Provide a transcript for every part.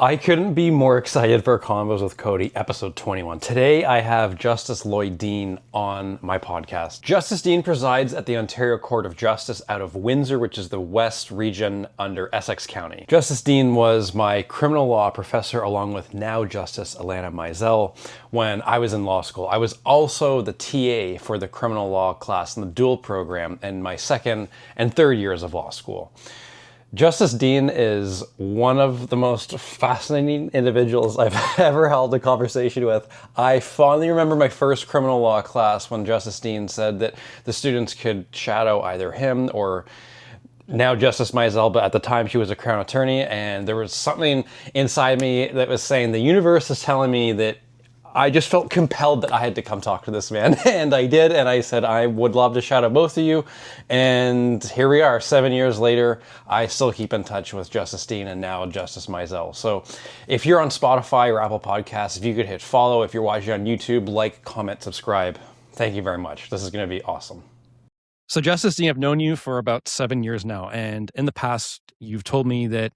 I couldn't be more excited for Convos with Cody, episode 21. Today, I have Justice Lloyd Dean on my podcast. Justice Dean presides at the Ontario Court of Justice out of Windsor, which is the West region under Essex County. Justice Dean was my criminal law professor, along with now Justice Ilana Mizel, when I was in law school. I was also the TA for the criminal law class in the dual program in my second and third years of law school. Justice Dean is one of the most fascinating individuals I've ever held a conversation with. I fondly remember my first criminal law class when Justice Dean said that the students could shadow either him or now Justice Mizel, but at the time she was a Crown Attorney, and there was something inside me that was saying the universe is telling me that I just felt compelled that I had to come talk to this man, and I did, and I said I would love to shout out both of you, and here we are, 7 years later. I still keep in touch with Justice Dean and now Justice Mizel. So if you're on Spotify or Apple Podcasts, if you could hit follow, if you're watching on YouTube, like, comment, subscribe. Thank you very much. This is going to be awesome. So Justice Dean, I've known you for about 7 years now, and in the past, you've told me that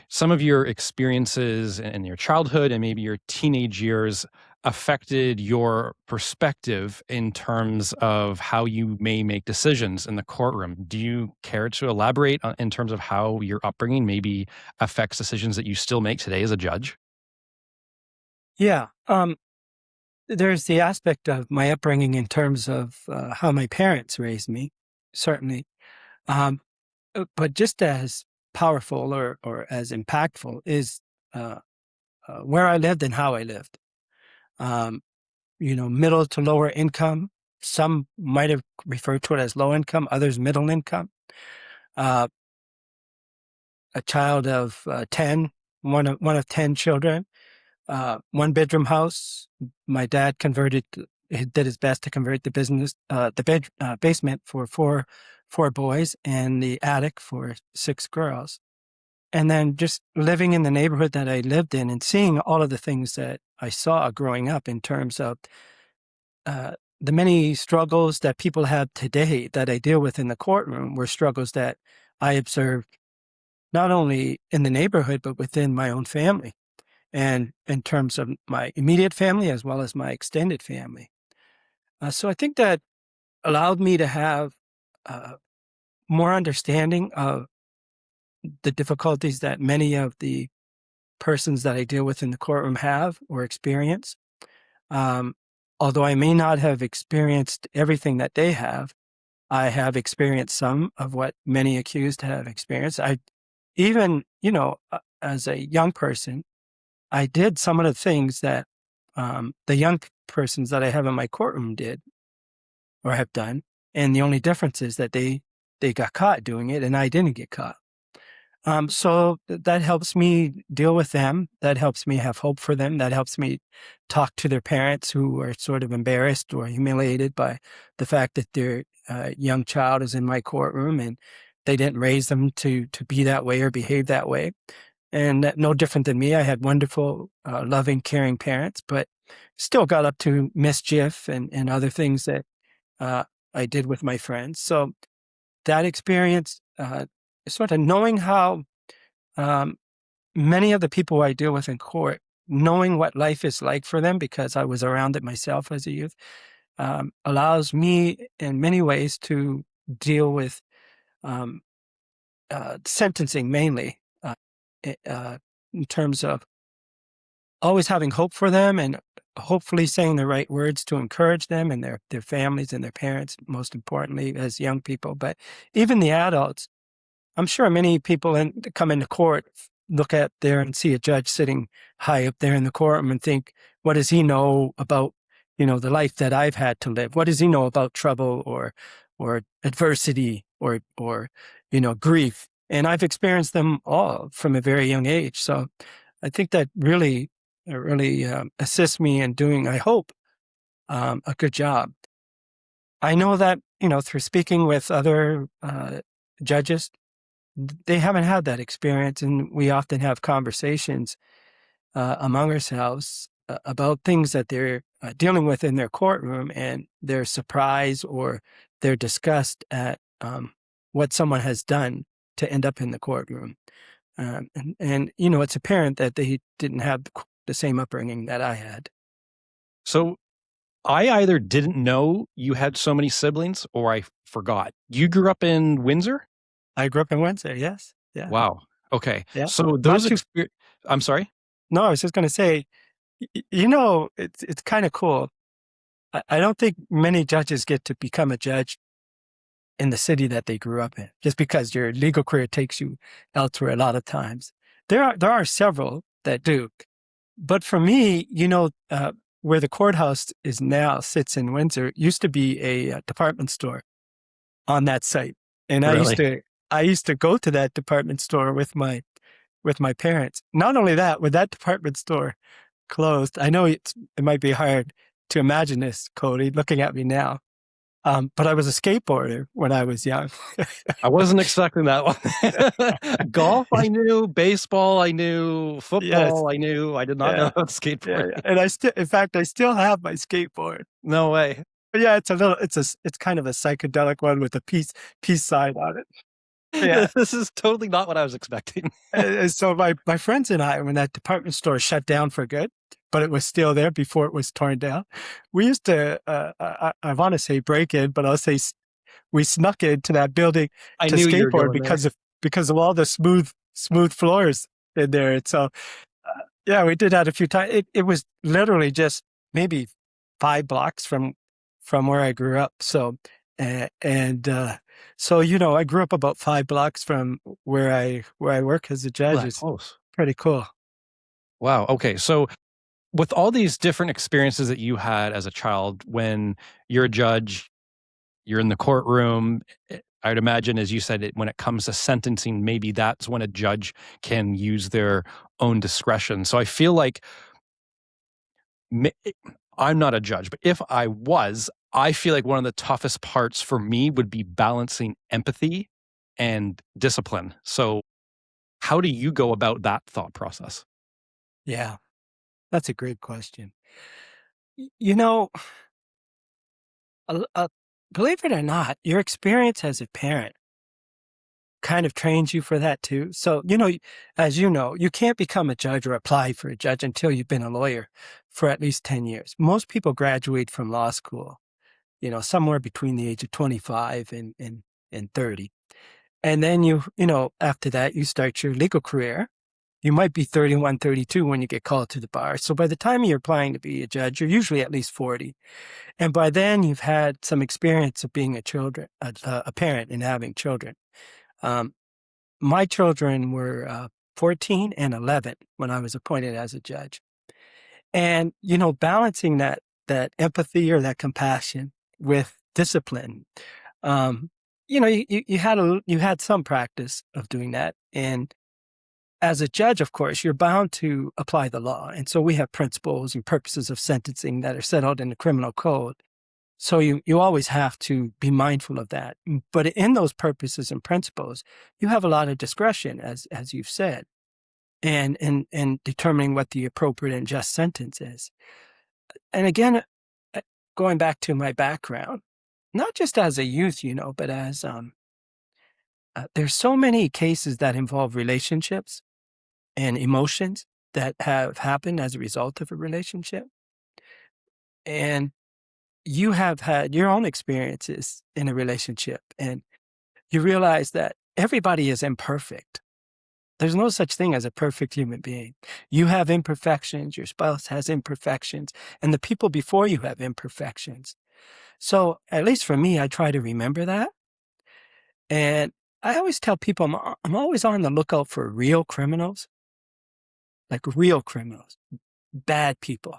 some of your experiences in your childhood and maybe your teenage years affected your perspective in terms of how you may make decisions in the courtroom. Do you care to elaborate in terms of how your upbringing maybe affects decisions that you still make today as a judge? Yeah. There's the aspect of my upbringing in terms of how my parents raised me, certainly. But just as powerful or as impactful is where I lived and how I lived. Middle to lower income. Some might have referred to it as low income, others middle income. A child of 10, one of 10 children, one bedroom house. My dad did his best to convert the basement for four boys and the attic for 6 girls. And then just living in the neighborhood that I lived in and seeing all of the things that I saw growing up in terms of the many struggles that people have today that I deal with in the courtroom were struggles that I observed not only in the neighborhood, but within my own family and in terms of my immediate family as well as my extended family. So I think that allowed me to have more understanding of the difficulties that many of the persons that I deal with in the courtroom have or experience. Although I may not have experienced everything that they have, I have experienced some of what many accused have experienced. I even, as a young person, I did some of the things that the young persons that I have in my courtroom did or have done. And the only difference is that they got caught doing it and I didn't get caught. So that helps me deal with them. That helps me have hope for them. That helps me talk to their parents who are sort of embarrassed or humiliated by the fact that their young child is in my courtroom and they didn't raise them to be that way or behave that way. And no different than me. I had wonderful, loving, caring parents, but still got up to mischief and other things that I did with my friends. So that experience, sort of knowing how many of the people I deal with in court, knowing what life is like for them because I was around it myself as a youth, allows me in many ways to deal with sentencing mainly in terms of always having hope for them and hopefully saying the right words to encourage them and their families and their parents, most importantly, as young people. But even the adults, I'm sure many people come into court, look at there and see a judge sitting high up there in the courtroom and think, what does he know about, the life that I've had to live? What does he know about trouble or adversity or grief? And I've experienced them all from a very young age. So I think that really assists me in doing, I hope, a good job. I know that, through speaking with other judges, they haven't had that experience, and we often have conversations among ourselves about things that they're dealing with in their courtroom, and their surprise or their disgust at what someone has done to end up in the courtroom. And it's apparent that they didn't have the same upbringing that I had. So I either didn't know you had so many siblings or I forgot. You grew up in Windsor? I grew up in Windsor. Yes. Yeah. Wow. Okay. Yeah. So Not those too. I'm sorry? No, I was just going to say, it's kind of cool. I don't think many judges get to become a judge in the city that they grew up in, just because your legal career takes you elsewhere a lot of times. There are several that do, but for me, where the courthouse is now sits in Windsor, used to be a department store on that site, and Really? I used to go to that department store with my parents. Not only that, when that department store closed, I know it might be hard to imagine this, Cody, looking at me now. But I was a skateboarder when I was young. I wasn't expecting that one. Golf, I knew. Baseball, I knew. Yes. Football, I knew. I did not know Yeah. about Yeah. skateboarding. And in fact, I still have my skateboard. No way. But yeah, it's kind of a psychedelic one with a peace sign on it. Yeah. This is totally not what I was expecting. And so my friends and I, when that department store shut down for good, but it was still there before it was torn down, we used to, I want to say break in, but I'll say we snuck into that building I to knew you were skateboard going there. because of all the smooth floors in there. And so, yeah, we did that a few times. It was literally just maybe 5 blocks from where I grew up. So, so I grew up about 5 blocks from where I work as a judge. That It's close. pretty cool. Wow. Okay. So with all these different experiences that you had as a child, when you're a judge, you're in the courtroom, I'd imagine, as you said, when it comes to sentencing, maybe that's when a judge can use their own discretion. So I feel like I'm not a judge, but if I was, I feel like one of the toughest parts for me would be balancing empathy and discipline. So how do you go about that thought process? Yeah, that's a great question. You know, believe it or not, your experience as a parent kind of trains you for that too. So, as you know, you can't become a judge or apply for a judge until you've been a lawyer for at least 10 years. Most people graduate from law school, somewhere between the age of 25 and 30. And then after that, you start your legal career. You might be 31, 32 when you get called to the bar. So by the time you're applying to be a judge, you're usually at least 40. And by then you've had some experience of being a parent and having children. My children were 14 and 11 when I was appointed as a judge. And, balancing that empathy or that compassion with discipline, you had some practice of doing that. And as a judge, of course, you're bound to apply the law. And so we have principles and purposes of sentencing that are set out in the criminal code. So you always have to be mindful of that. But in those purposes and principles, you have a lot of discretion, as you've said, and determining what the appropriate and just sentence is. And again, going back to my background, not just as a youth, but as there's so many cases that involve relationships and emotions that have happened as a result of a relationship. And you have had your own experiences in a relationship, and you realize that everybody is imperfect. There's no such thing as a perfect human being. You have imperfections, your spouse has imperfections, and the people before you have imperfections. So at least for me, I try to remember that. And I always tell people I'm always on the lookout for real criminals, like real criminals, bad people.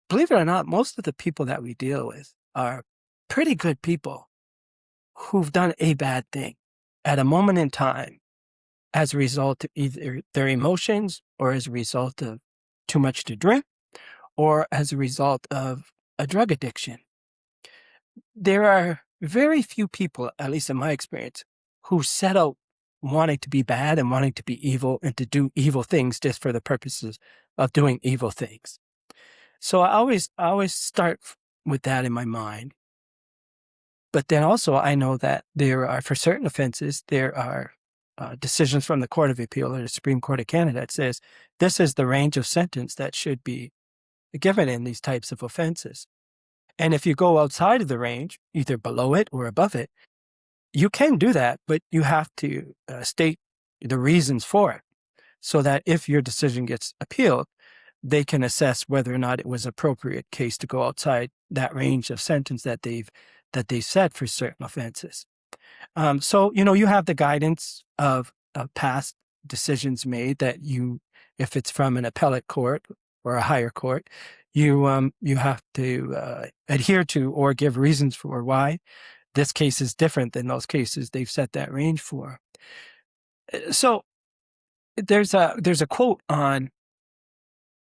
Believe it or not, most of the people that we deal with are pretty good people who've done a bad thing at a moment in time as a result of either their emotions or as a result of too much to drink or as a result of a drug addiction. There are very few people, at least in my experience, who set out wanting to be bad and wanting to be evil and to do evil things just for the purposes of doing evil things. So I always start with that in my mind. But then also I know that there are, for certain offenses, there are decisions from the Court of Appeal or the Supreme Court of Canada that says this is the range of sentence that should be given in these types of offenses. And if you go outside of the range, either below it or above it, you can do that, but you have to state the reasons for it so that if your decision gets appealed, they can assess whether or not it was an appropriate case to go outside that range of sentence that they've set for certain offenses. So, you have the guidance of past decisions made that if it's from an appellate court or a higher court, you have to adhere to or give reasons for why this case is different than those cases they've set that range for. So there's a quote on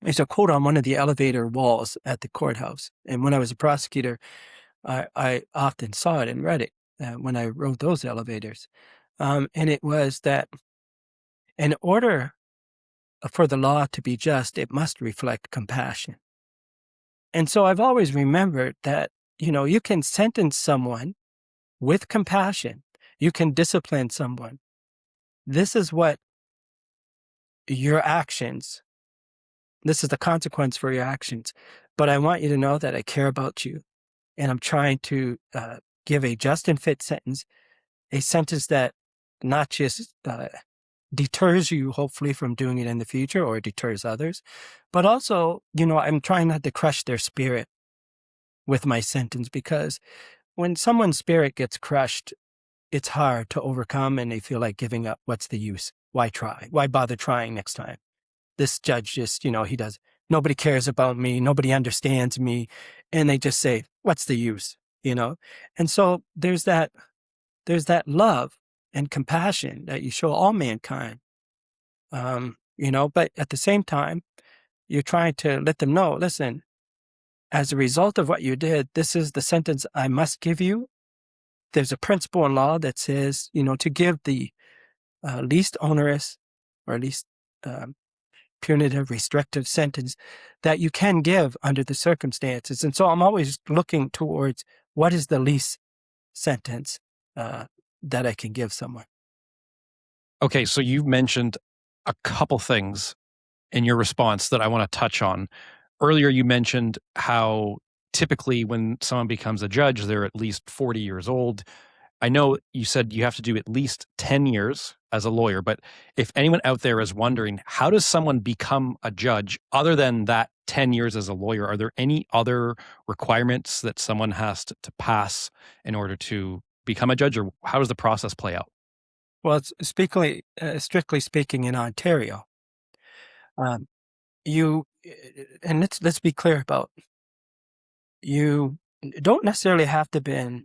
one of the elevator walls at the courthouse, and when I was a prosecutor, I often saw it and read it when I rode those elevators, and it was that in order for the law to be just, it must reflect compassion. And so I've always remembered that, you can sentence someone with compassion. You can discipline someone. This is what your actions, this is the consequence for your actions. But I want you to know that I care about you. And I'm trying to give a just and fit sentence, a sentence that not just deters you, hopefully, from doing it in the future or deters others, but also, I'm trying not to crush their spirit with my sentence, because when someone's spirit gets crushed, it's hard to overcome and they feel like giving up. What's the use? Why try? Why bother trying next time? This judge just, nobody cares about me. Nobody understands me. And they just say, what's the use? And so there's that love and compassion that you show all mankind. But at the same time, you're trying to let them know, listen, as a result of what you did, this is the sentence I must give you. There's a principle in law that says, to give the least onerous or least punitive, restrictive sentence that you can give under the circumstances. And so I'm always looking towards what is the least sentence that I can give someone. Okay, so you've mentioned a couple things in your response that I want to touch on. Earlier, you mentioned how typically when someone becomes a judge, they're at least 40 years old. I know you said you have to do at least 10 years as a lawyer, but if anyone out there is wondering, how does someone become a judge other than that 10 years as a lawyer? Are there any other requirements that someone has to pass in order to become a judge, or how does the process play out? Well, strictly speaking, in Ontario, and let's be clear about, you don't necessarily have to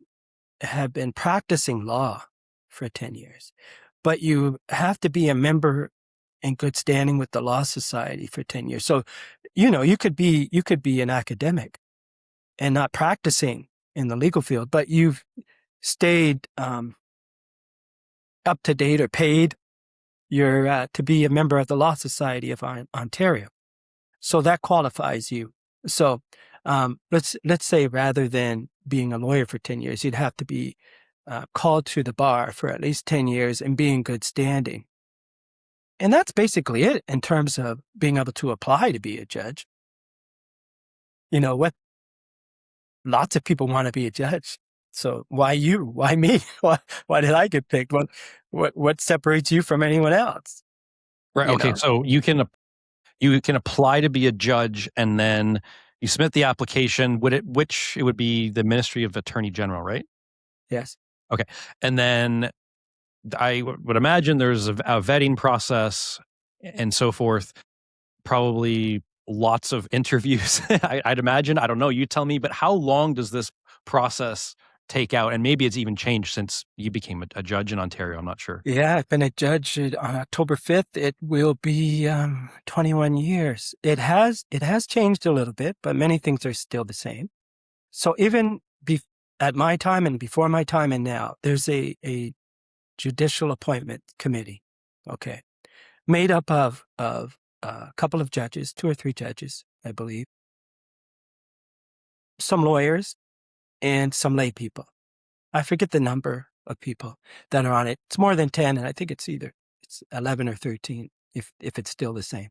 have been practicing law for 10 years, but you have to be a member in good standing with the Law Society for 10 years. So, you could be an academic and not practicing in the legal field, but you've stayed up to date or paid to be a member of the Law Society of Ontario. So that qualifies you. So let's say rather than being a lawyer for 10 years, you'd have to be called to the bar for at least 10 years and be in good standing. And that's basically it in terms of being able to apply to be a judge. Lots of people want to be a judge. So why you? Why me? Why did I get picked? What separates you from anyone else? Right. Okay. So you can apply to be a judge, and then you submit the application. Which it would be the Ministry of Attorney General, right? Yes. Okay. And then I would imagine there's a vetting process and so forth. Probably lots of interviews. I'd imagine. I don't know. You tell me. But how long does this process take out? And maybe it's even changed since you became a judge in Ontario. I'm not sure. Yeah, I've been a judge on October 5th. It will be 21 years. It has changed a little bit, but many things are still the same. So even at my time and before my time and now, there's a judicial appointment committee, okay, made up of a couple of judges, 2 or 3 judges, I believe, some lawyers, and some lay people. I forget the number of people that are on it. It's more than 10, and I think it's 11 or 13 if it's still the same.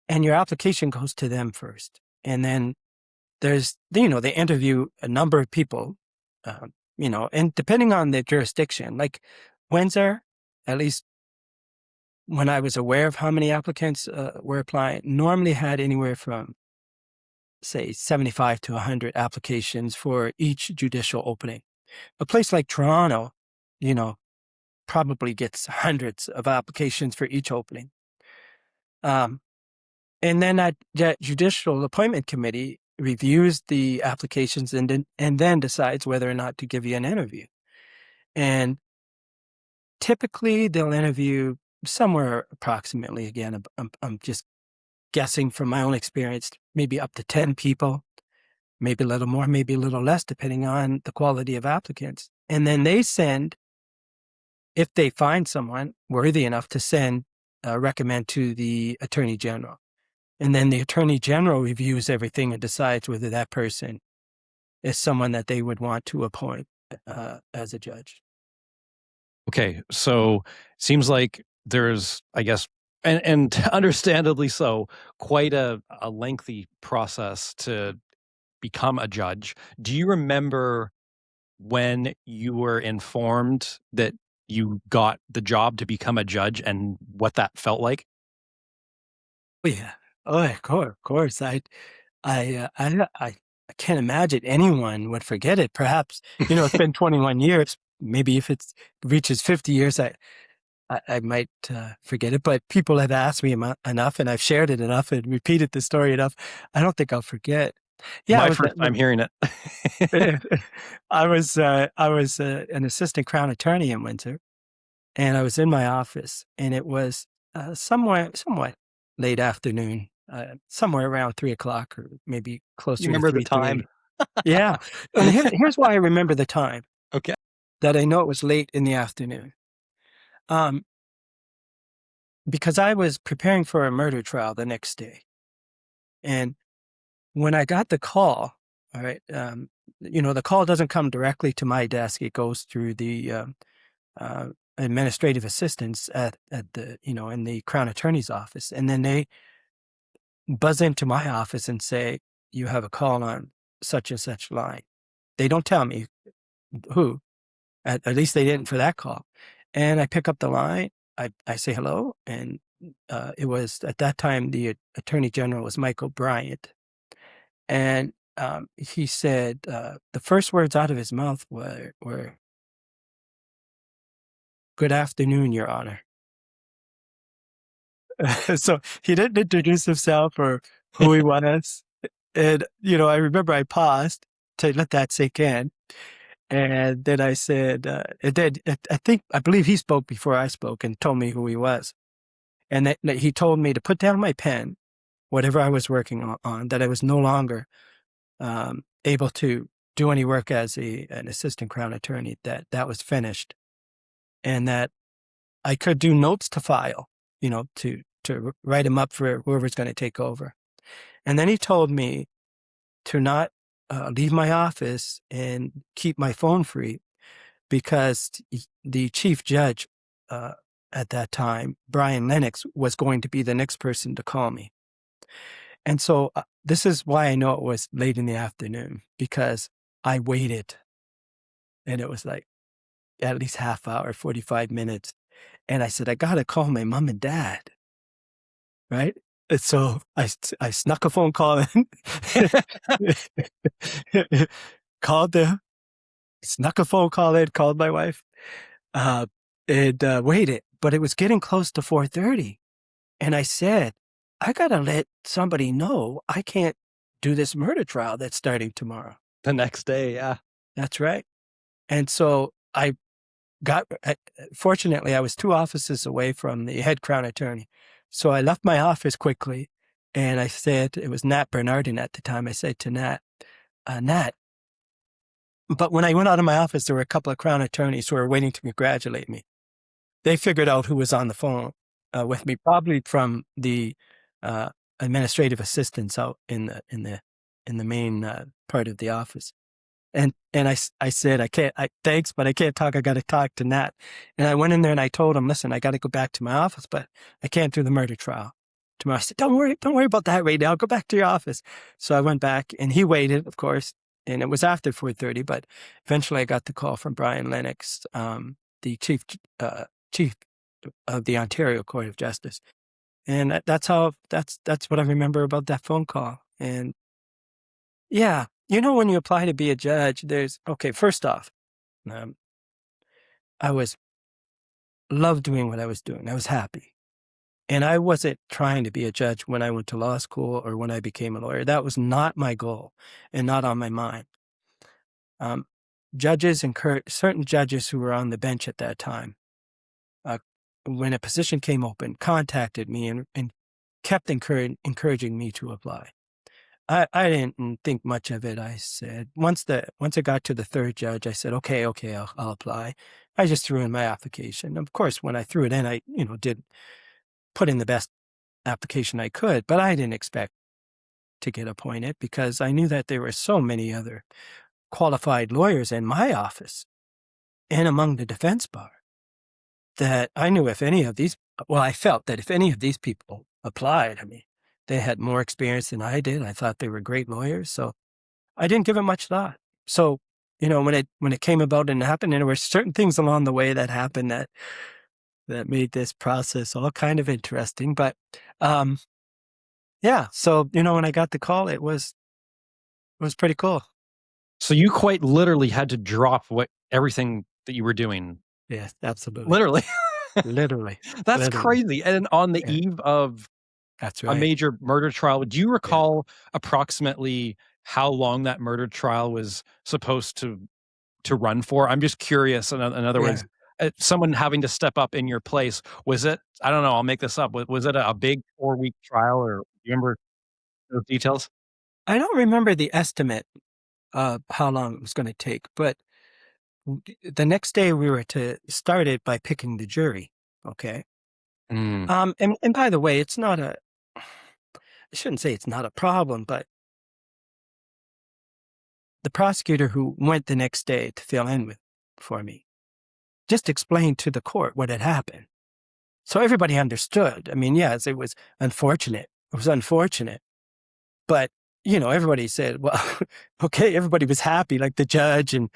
And your application goes to them first. And then there's, they interview a number of people, and depending on the jurisdiction, like Windsor, at least when I was aware of how many applicants were applying, normally had anywhere from, say, 75 to 100 applications for each judicial opening. A place like Toronto, probably gets hundreds of applications for each opening. And then that judicial appointment committee reviews the applications and then decides whether or not to give you an interview. And typically they'll interview somewhere approximately, again, I'm just guessing from my own experience, maybe up to 10 people, maybe a little more, maybe a little less, depending on the quality of applicants. And then they send, if they find someone worthy enough to recommend to the Attorney General. And then the Attorney General reviews everything and decides whether that person is someone that they would want to appoint as a judge. Okay, so seems like there's, I guess, and understandably so, quite a lengthy process to become a judge. Do you remember when you were informed that you got the job to become a judge and what that felt like? Oh, yeah. Oh, of course. I can't imagine anyone would forget it. Perhaps, it's been 21 years. Maybe if it reaches 50 years, I might forget it. But people have asked me enough, and I've shared it enough and repeated the story enough. I don't think I'll forget. Yeah, my first time hearing it. I was an assistant Crown attorney in Windsor, and I was in my office, and it was somewhat late afternoon, somewhere around 3:00 or maybe closer to 3:30. You remember the time? Yeah. And here's why I remember the time. Okay. That I know it was late in the afternoon. Because I was preparing for a murder trial the next day. And when I got the call, all right, the call doesn't come directly to my desk. It goes through the administrative assistants at the, in the Crown Attorney's office. And then they buzz into my office and say, you have a call on such and such line. They don't tell me who, at least they didn't for that call. And I pick up the line, I say hello, and it was, at that time, the Attorney General was Michael Bryant. And he said, the first words out of his mouth were, "Good afternoon, Your Honor." So he didn't introduce himself or who he was. And, I remember I paused to let that sink in. And then I said, I believe he spoke before I spoke and told me who he was. And that he told me to put down my pen, whatever I was working on, that I was no longer able to do any work as an assistant Crown attorney, that was finished. And that I could do notes to file, to write them up for whoever's going to take over. And then he told me to not leave my office and keep my phone free, because the chief judge at that time, Brian Lennox, was going to be the next person to call me. And so this is why I know it was late in the afternoon, because I waited, and it was like at least half hour, 45 minutes. And I said, I got to call my mom and dad. Right. And so I snuck a phone call in, called them, snuck a phone call in, called my wife, and waited. But it was getting close to 4:30. And I said, I got to let somebody know I can't do this murder trial that's starting tomorrow. The next day, yeah. That's right. And so fortunately, I was 2 offices away from the head Crown attorney. So I left my office quickly, and I said, it was Nat Bernardin at the time. I said to Nat, Nat, but when I went out of my office, there were a couple of Crown attorneys who were waiting to congratulate me. They figured out who was on the phone with me, probably from the administrative assistants out in the main part of the office. I said, thanks, but I can't talk. I got to talk to Nat. And I went in there and I told him, listen, I got to go back to my office, but I can't do the murder trial tomorrow. I said, don't worry about that right now. Go back to your office. So I went back and he waited, of course, and it was after 4:30, but eventually I got the call from Brian Lennox, the chief of the Ontario Court of Justice. And that's what I remember about that phone call. And yeah, when you apply to be a judge, first off, um, I loved doing what I was doing. I was happy. And I wasn't trying to be a judge when I went to law school or when I became a lawyer. That was not my goal and not on my mind. Certain judges who were on the bench at that time, when a position came open, contacted me and kept encouraging me to apply. I didn't think much of it. I said, once it got to the third judge, I said, okay, I'll apply. I just threw in my application. Of course, when I threw it in, I, did put in the best application I could, but I didn't expect to get appointed because I knew that there were so many other qualified lawyers in my office and among the defense bar that I knew I felt that if any of these people applied, they had more experience than I did. I thought they were great lawyers. So I didn't give it much thought. So, when it came about and happened, and there were certain things along the way that happened that made this process all kind of interesting. But yeah, so, when I got the call, it was pretty cool. So you quite literally had to drop everything that you were doing. Yes, absolutely. Literally. Literally. That's literally. crazy. And on the eve of That's right. a major murder trial, do you recall approximately how long that murder trial was supposed to run for? I'm just curious. In other words, someone having to step up in your place, was it, I don't know, I'll make this up. Was it a big 4-week trial, or do you remember those details? I don't remember the estimate of how long it was going to take, but the next day we were to start it by picking the jury. Okay. And by the way, I shouldn't say it's not a problem, but the prosecutor who went the next day to fill in for me just explained to the court what had happened. So everybody understood. Yes, it was unfortunate. It was unfortunate. But, everybody said, well, okay, everybody was happy, like the judge and,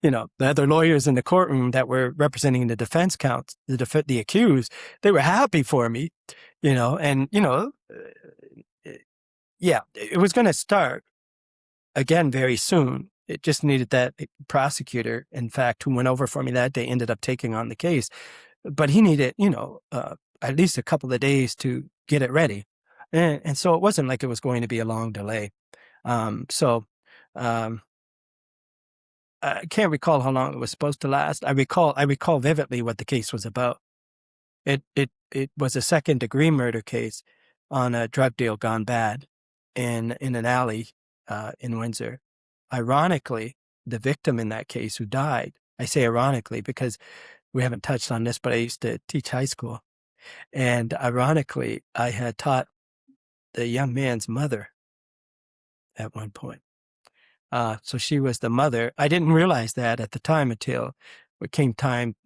the other lawyers in the courtroom that were representing the defense counsel, the accused, they were happy for me, and, it was going to start again very soon. It just needed that prosecutor, in fact, who went over for me that day, ended up taking on the case. But he needed, at least a couple of days to get it ready. And so it wasn't like it was going to be a long delay. I can't recall how long it was supposed to last. I recall vividly what the case was about. It was a 2nd-degree murder case on a drug deal gone bad in an alley in Windsor. Ironically, the victim in that case who died, I say ironically because we haven't touched on this, but I used to teach high school. And ironically, I had taught the young man's mother at one point. So she was the mother. I didn't realize that at the time until it came time,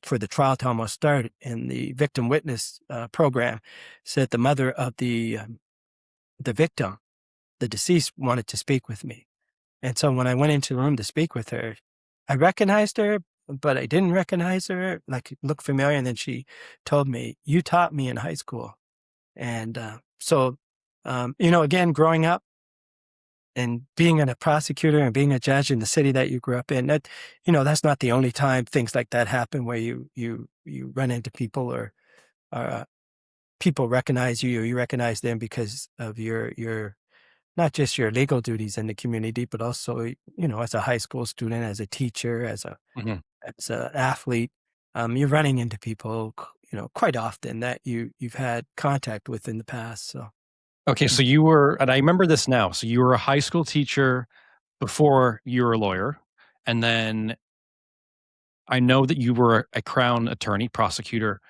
for the trial to almost start. And the victim witness program said the mother of the victim, the deceased, wanted to speak with me. And so when I went into the room to speak with her, I recognized her, but I didn't recognize her, like it looked familiar. And then she told me, you taught me in high school. And so, again, growing up and being a prosecutor and being a judge in the city that you grew up in, that's not the only time things like that happen where you run into people or people recognize you or you recognize them because of your not just your legal duties in the community, but also, as a high school student, as a teacher, as an athlete, you're running into people, quite often that you've had contact with in the past. So, okay, so you were, and I remember this now. So you were a high school teacher before you were a lawyer, and then I know that you were a Crown attorney, prosecutor.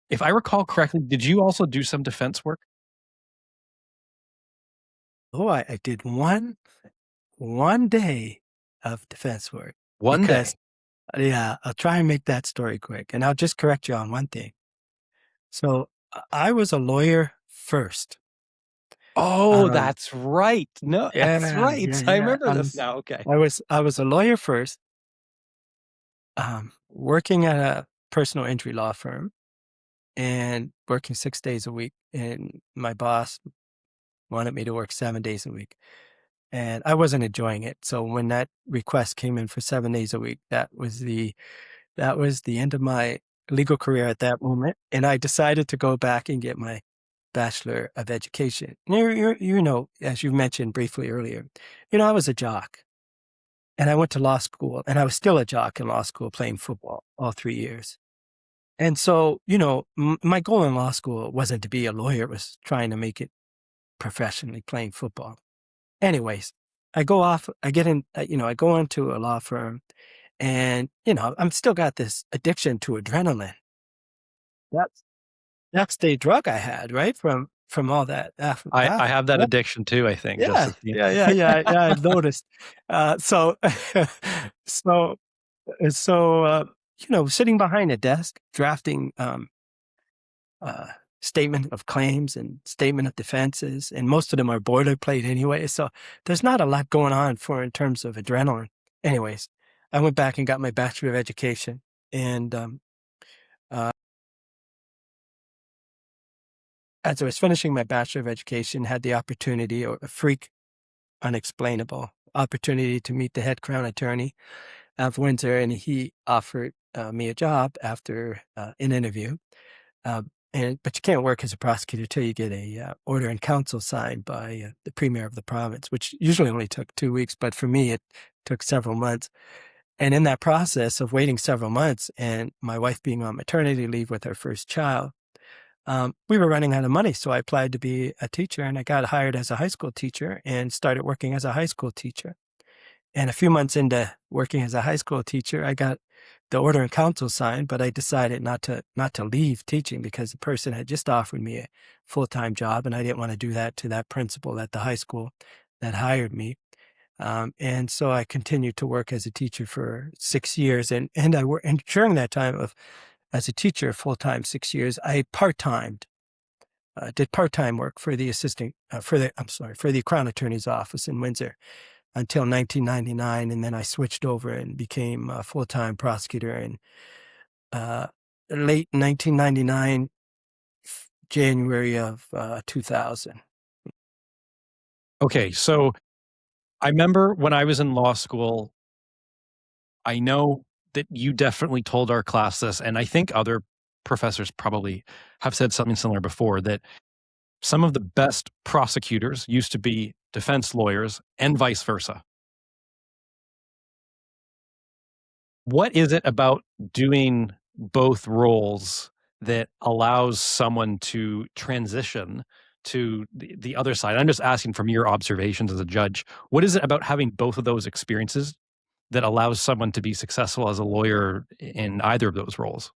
If I recall correctly, did you also do some defense work? I did one day of defense work. One Because, day. yeah, I'll try and make that story quick. And I'll just correct you on one thing. So I was a lawyer first. Oh, Um, that's right. No, that's yeah, right. yeah, I yeah. remember this now. Okay. I was a lawyer first, working at a personal injury law firm and working 6 days a week. And my boss wanted me to work 7 days a week. And I wasn't enjoying it. So when that request came in for 7 days a week, that was the end of my legal career at that moment. And I decided to go back and get my Bachelor of Education. You know, as you mentioned briefly earlier, I was a jock and I went to law school and I was still a jock in law school playing football all 3 years. And so, my goal in law school wasn't to be a lawyer. It was trying to make it professionally playing football. Anyways, I go off, I get in, I go into a law firm and, I'm still got this addiction to adrenaline. That's, that's the drug I had, right? From all that. I have that addiction too, I think, Yeah, Justice Dean. yeah. I've noticed. So, so, so, sitting behind a desk, drafting, uh, statement of claims and statement of defenses, and most of them are boilerplate anyway. So there's not a lot going on in terms of adrenaline. Anyways, I went back and got my Bachelor of Education, and uh, as I was finishing my Bachelor of Education, had the opportunity, or a freak, unexplainable opportunity, to meet the head Crown Attorney of Windsor, and he offered me a job after an interview. But you can't work as a prosecutor till you get a order in council signed by the premier of the province, which usually only took 2 weeks, but for me it took several months. And in that process of waiting several months, and my wife being on maternity leave with her first child, we were running out of money. So I applied to be a teacher, and I got hired as a high school teacher and started working as a high school teacher. And a few months into working as a high school teacher, I got the order in council signed, but I decided not to leave teaching because the person had just offered me a full-time job, and I didn't want to do that to that principal at the high school that hired me. And so I continued to work as a teacher for 6 years, and during that time as a teacher full-time 6 years, I did part-time work for the for the Crown Attorney's office in Windsor until 1999, and then I switched over and became a full-time prosecutor in late 1999, January of 2000. Okay, so I remember when I was in law school, I know that you definitely told our class this, and I think other professors probably have said something similar before, that some of the best prosecutors used to be defense lawyers and vice versa. What is it about doing both roles that allows someone to transition to the other side? I'm just asking from your observations as a judge. What is it about having both of those experiences that allows someone to be successful as a lawyer in either of those roles?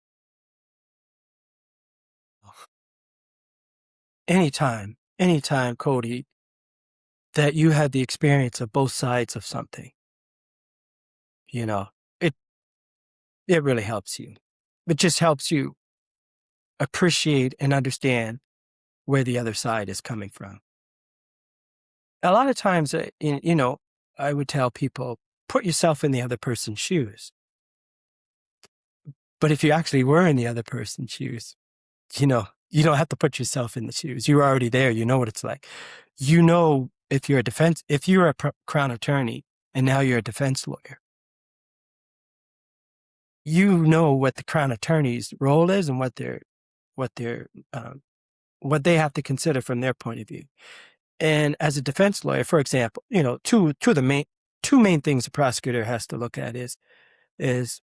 Anytime, Cody, that you had the experience of both sides of something, you know, it it really helps you. It just helps you appreciate and understand where the other side is coming from. A lot of times, I would tell people, put yourself in the other person's shoes. But if you actually were in the other person's shoes, you don't have to put yourself in the shoes. You're already there. You know what it's like. If you're a Crown Attorney and now you're a defense lawyer, you know what the Crown Attorney's role is and what they have to consider from their point of view. And as a defense lawyer, for example, two main things a prosecutor has to look at is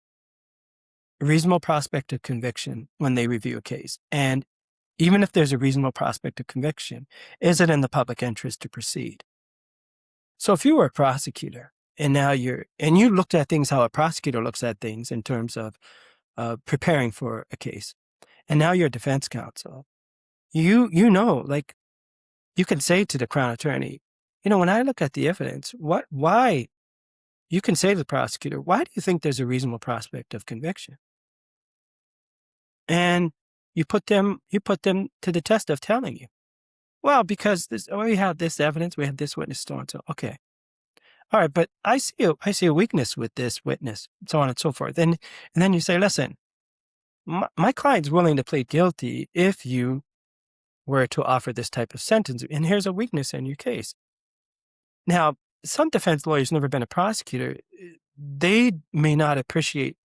reasonable prospect of conviction when they review a case. And even if there's a reasonable prospect of conviction, is it in the public interest to proceed? So if you were a prosecutor and now you looked at things how a prosecutor looks at things in terms of preparing for a case, and now you're a defense counsel, like you can say to the Crown Attorney, when I look at the evidence, why you can say to the prosecutor, why do you think there's a reasonable prospect of conviction? And you put them to the test of telling you, well, because we have this evidence, we have this witness, so on and so. Okay. All right, but I see a weakness with this witness, so on and so forth. And then you say, listen, my client's willing to plead guilty if you were to offer this type of sentence, and here's a weakness in your case. Now, some defense lawyers never been a prosecutor. They may not appreciate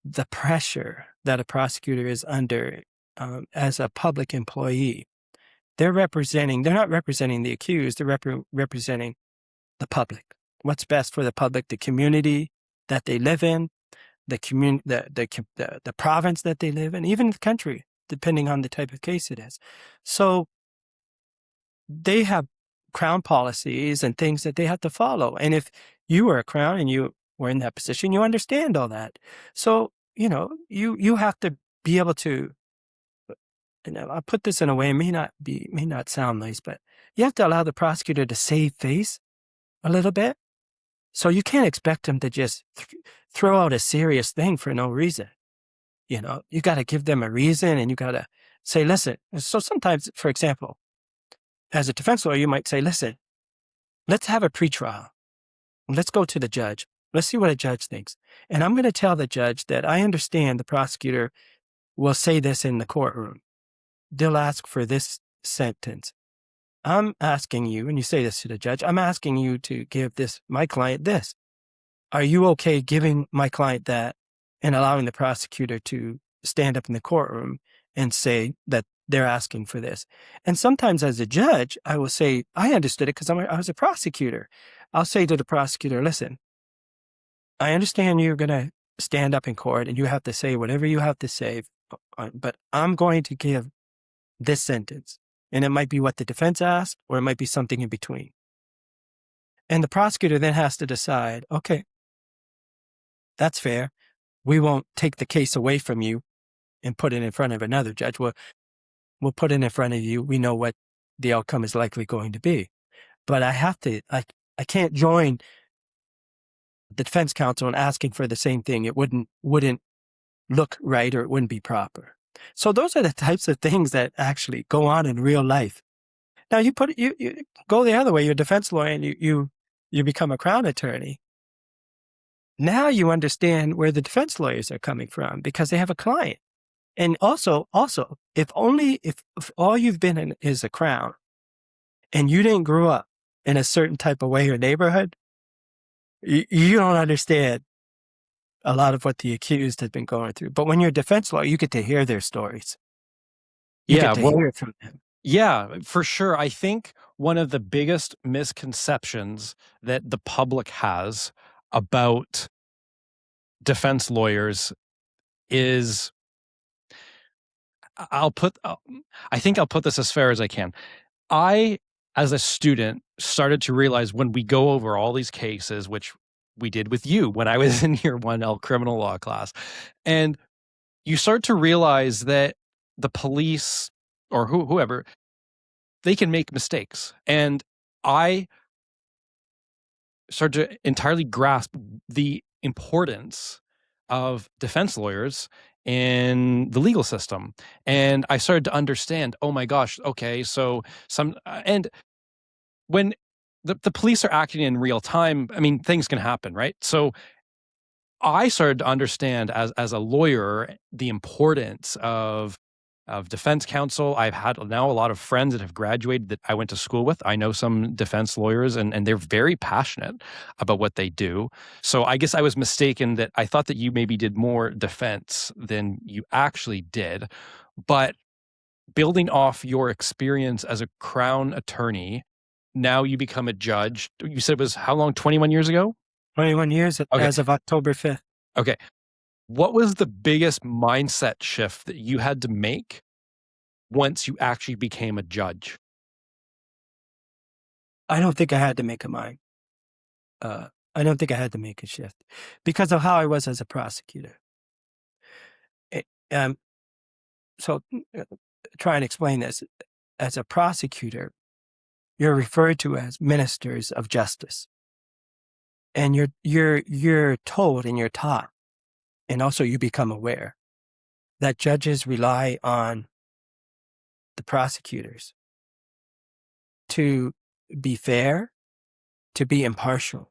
the pressure that a prosecutor is under as a public employee. They're not representing the accused, they're representing the public. What's best for the public, the community that they live in, the province that they live in, even the country, depending on the type of case it is. So they have Crown policies and things that they have to follow. And if you were a Crown and you were in that position, you understand all that. So, you have to be able to, I'll put this in a way, it may not sound nice, but you have to allow the prosecutor to save face a little bit. So you can't expect him to just throw out a serious thing for no reason. You got to give them a reason, and you got to say, listen. So sometimes, for example, as a defense lawyer, you might say, listen, let's have a pretrial. Let's go to the judge. Let's see what a judge thinks. And I'm going to tell the judge that I understand the prosecutor will say this in the courtroom. They'll ask for this sentence. I'm asking you, and you say this to the judge, I'm asking you to give my client this. Are you okay giving my client that and allowing the prosecutor to stand up in the courtroom and say that they're asking for this? And sometimes as a judge, I will say, I understood it because I was a prosecutor. I'll say to the prosecutor, listen, I understand you're going to stand up in court and you have to say whatever you have to say, but I'm going to give this sentence. And it might be what the defense asked, or it might be something in between. And the prosecutor then has to decide, okay, that's fair. We won't take the case away from you and put it in front of another judge. We'll put it in front of you. We know what the outcome is likely going to be. But I can't join the defense counsel in asking for the same thing. It wouldn't look right, or it wouldn't be proper. So those are the types of things that actually go on in real life. Now you go the other way. You're a defense lawyer and you become a Crown attorney. Now you understand where the defense lawyers are coming from because they have a client. And also, if all you've been in is a Crown and you didn't grow up in a certain type of way or neighborhood, you don't understand a lot of what the accused has been going through. But when you're a defense lawyer, you get to hear their stories. You get to hear it from them. Yeah, for sure. I think one of the biggest misconceptions that the public has about defense lawyers is, I think I'll put this as fair as I can. I, as a student, started to realize when we go over all these cases, which we did with you when I was in year 1L criminal law class, and you start to realize that the police or whoever, they can make mistakes. And I started to entirely grasp the importance of defense lawyers in the legal system. And I started to understand, oh my gosh, okay, so and when the police are acting in real time, I mean, things can happen, right? So I started to understand as a lawyer the importance of defense counsel. I've had now a lot of friends that have graduated that I went to school with. I know some defense lawyers and they're very passionate about what they do. So I guess I was mistaken that I thought that you maybe did more defense than you actually did. But building off your experience as a Crown attorney, now you become a judge. You said it was how long? 21 years ago? 21 years as of October 5th. Okay. What was the biggest mindset shift that you had to make once you actually became a judge? I don't think I had to make a mind. I don't think I had to make a shift because of how I was as a prosecutor. So try and explain this. As a prosecutor, you're referred to as ministers of justice. And you're told and you're taught, and also you become aware that judges rely on the prosecutors to be fair, to be impartial,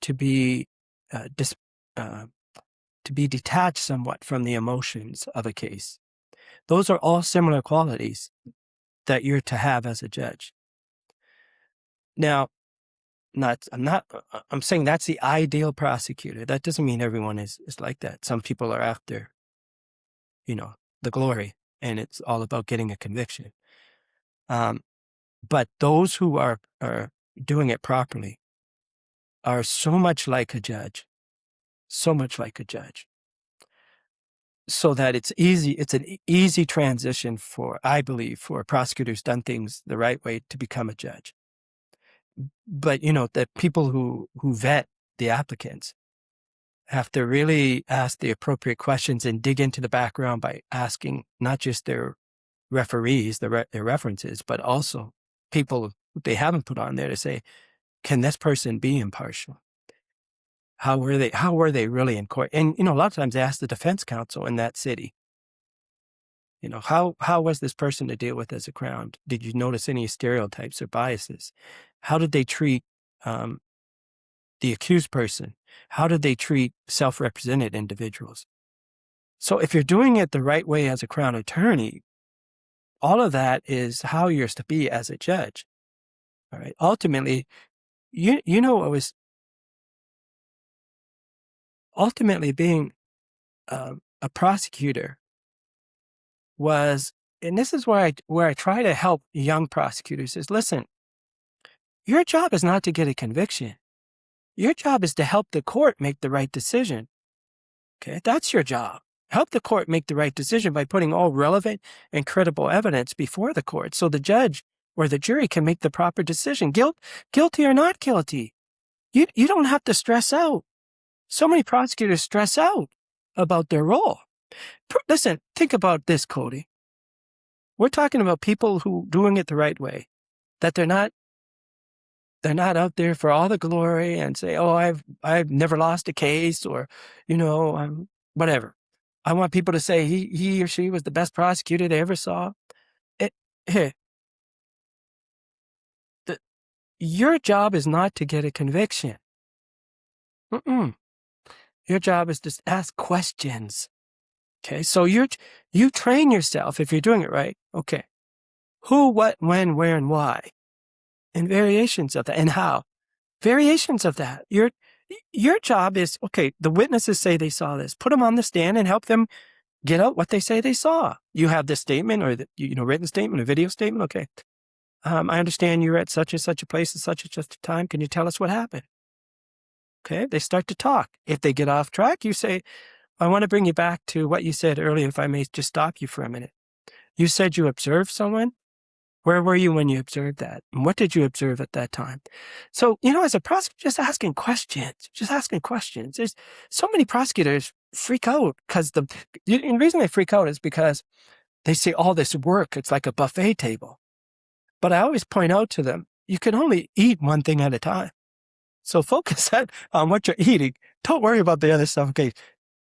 to be to be detached somewhat from the emotions of a case. Those are all similar qualities that you're to have as a judge. Now, I'm saying that's the ideal prosecutor. That doesn't mean everyone is like that. Some people are after, the glory, and it's all about getting a conviction. But those who are doing it properly are so much like a judge, so that it's an easy transition I believe, for prosecutors done things the right way to become a judge. But, the people who vet the applicants have to really ask the appropriate questions and dig into the background by asking not just their referees, their references, but also people they haven't put on there to say, can this person be impartial? How were they really in court? And, a lot of times they ask the defense counsel in that city, how was this person to deal with as a crown? Did you notice any stereotypes or biases? How did they treat the accused person? How did they treat self-represented individuals? So if you're doing it the right way as a crown attorney, all of that is how you're to be as a judge. All right. Ultimately, what was ultimately being a prosecutor was, and this is where I try to help young prosecutors is, listen, your job is not to get a conviction. Your job is to help the court make the right decision. Okay, that's your job. Help the court make the right decision by putting all relevant and credible evidence before the court so the judge or the jury can make the proper decision, guilty or not guilty. You don't have to stress out. So many prosecutors stress out about their role. Listen, think about this, Cody. We're talking about people who doing it the right way, that they're not out there for all the glory and say, oh, I've never lost a case, or, whatever. I want people to say he or she was the best prosecutor they ever saw. Your job is not to get a conviction. Your job is to ask questions. Okay, so you train yourself if you're doing it right. Okay, who, what, when, where, and why, and variations of that, and how. Variations of that. Your job is, okay, the witnesses say they saw this. Put them on the stand and help them get out what they say they saw. You have this statement, or the written statement, or video statement. Okay, I understand you're at such and such a place at such and such a time. Can you tell us what happened? Okay, they start to talk. If they get off track, you say, I want to bring you back to what you said earlier, if I may just stop you for a minute. You said you observed someone. Where were you when you observed that? And what did you observe at that time? So, as a prosecutor, just asking questions. There's so many prosecutors freak out because the reason they freak out is because they see all this work. It's like a buffet table. But I always point out to them, you can only eat one thing at a time. So focus on what you're eating. Don't worry about the other stuff. Okay,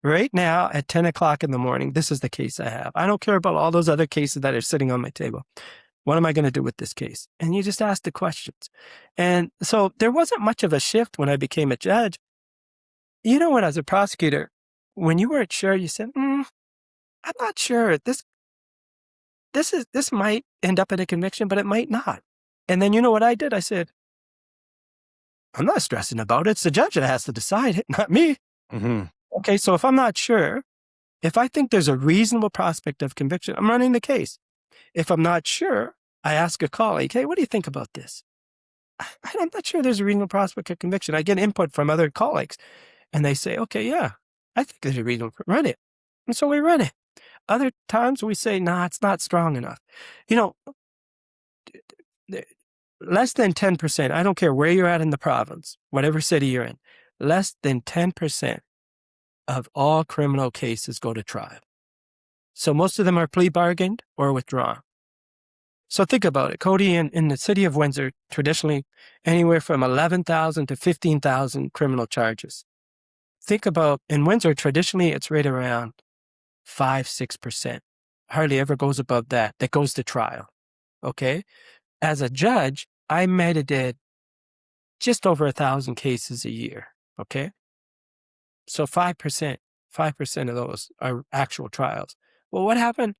right now at 10 o'clock in the morning, this is the case I have. I don't care about all those other cases that are sitting on my table. What am I going to do with this case? And you just ask the questions. And so there wasn't much of a shift when I became a judge. When I was a prosecutor, when you weren't sure, you said, I'm not sure. This might end up in a conviction, but it might not. And then you know what I did? I said, I'm not stressing about it. It's the judge that has to decide it, not me. Mm-hmm. Okay, so if I'm not sure, if I think there's a reasonable prospect of conviction, I'm running the case. If I'm not sure, I ask a colleague, hey, what do you think about this? I'm not sure there's a reasonable prospect of conviction. I get input from other colleagues, and they say, okay, yeah, I think there's a reasonable, run it. And so we run it. Other times we say, nah, it's not strong enough. Less than 10%, I don't care where you're at in the province, whatever city you're in, less than 10% of all criminal cases go to trial. So most of them are plea bargained or withdrawn. So think about it, Cody, in the city of Windsor, traditionally anywhere from 11,000 to 15,000 criminal charges. Think about, in Windsor, traditionally it's right around 5-6%. Hardly ever goes above that goes to trial. Okay. As a judge, I might have did just over 1,000 cases a year. Okay. So 5% of those are actual trials. Well, what happened?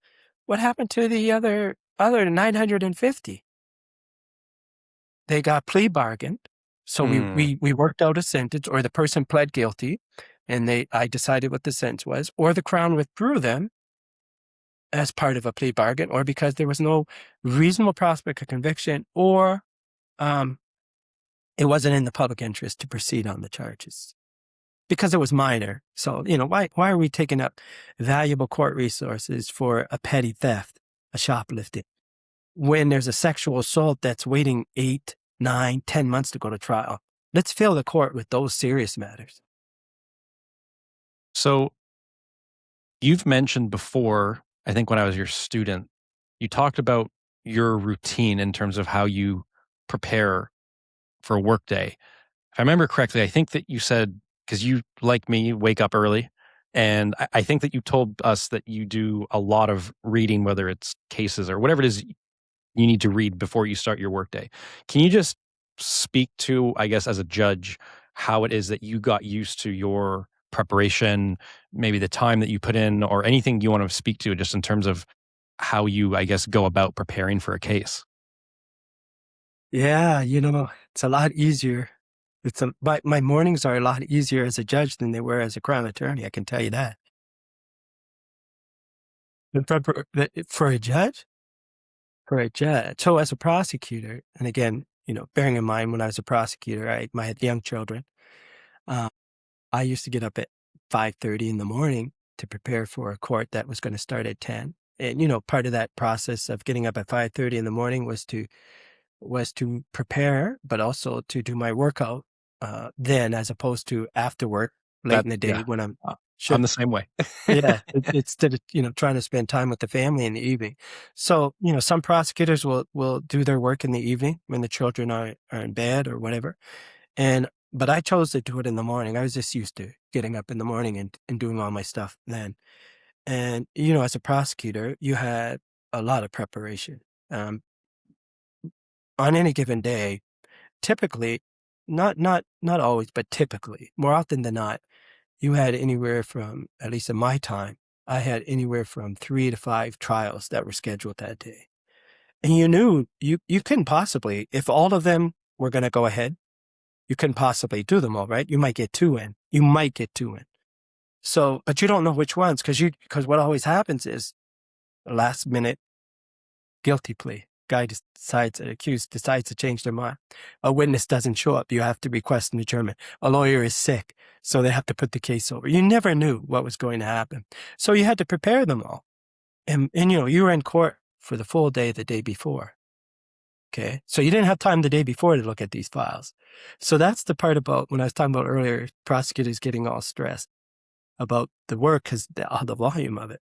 What happened to the other 950? They got plea bargained. So we worked out a sentence, or the person pled guilty and I decided what the sentence was, or the Crown withdrew them as part of a plea bargain, or because there was no reasonable prospect of conviction, or it wasn't in the public interest to proceed on the charges because it was minor. So, why are we taking up valuable court resources for a petty theft, a shoplifting, when there's a sexual assault that's waiting 8, 9, 10 months to go to trial? Let's fill the court with those serious matters. So you've mentioned before, I think when I was your student, you talked about your routine in terms of how you prepare for a workday. If I remember correctly, I think that you said, because you, like me, wake up early, and I think that you told us that you do a lot of reading, whether it's cases or whatever it is you need to read before you start your workday. Can you just speak to, I guess, as a judge, how it is that you got used to your preparation, maybe the time that you put in, or anything you want to speak to just in terms of how you, I guess, go about preparing for a case? Yeah, it's a lot easier. My mornings are a lot easier as a judge than they were as a Crown attorney, I can tell you that. For a judge? For a judge. So as a prosecutor, and again, bearing in mind when I was a prosecutor, I had young children. I used to get up at 5:30 in the morning to prepare for a court that was going to start at 10. And, part of that process of getting up at 5:30 in the morning was to prepare, but also to do my workout then, as opposed to after work late in the day when I'm I'm the same way. yeah, instead of, trying to spend time with the family in the evening. So, some prosecutors will do their work in the evening when the children are in bed or whatever. But I chose to do it in the morning. I was just used to getting up in the morning and doing all my stuff then. And, as a prosecutor, you had a lot of preparation. On any given day, typically, not always, but typically, more often than not, you had anywhere from, at least in my time, I had anywhere from 3 to 5 trials that were scheduled that day. And you knew you couldn't possibly, if all of them were going to go ahead, you couldn't possibly do them all, right? You might get 2 in. So, but you don't know which ones, because what always happens is last minute guilty plea. Accused decides to change their mind. A witness doesn't show up. You have to request an adjournment. A lawyer is sick, so they have to put the case over. You never knew what was going to happen. So you had to prepare them all. And you were in court for the full day the day before. Okay. So you didn't have time the day before to look at these files. So that's the part about when I was talking about earlier, prosecutors getting all stressed about the work because the volume of it.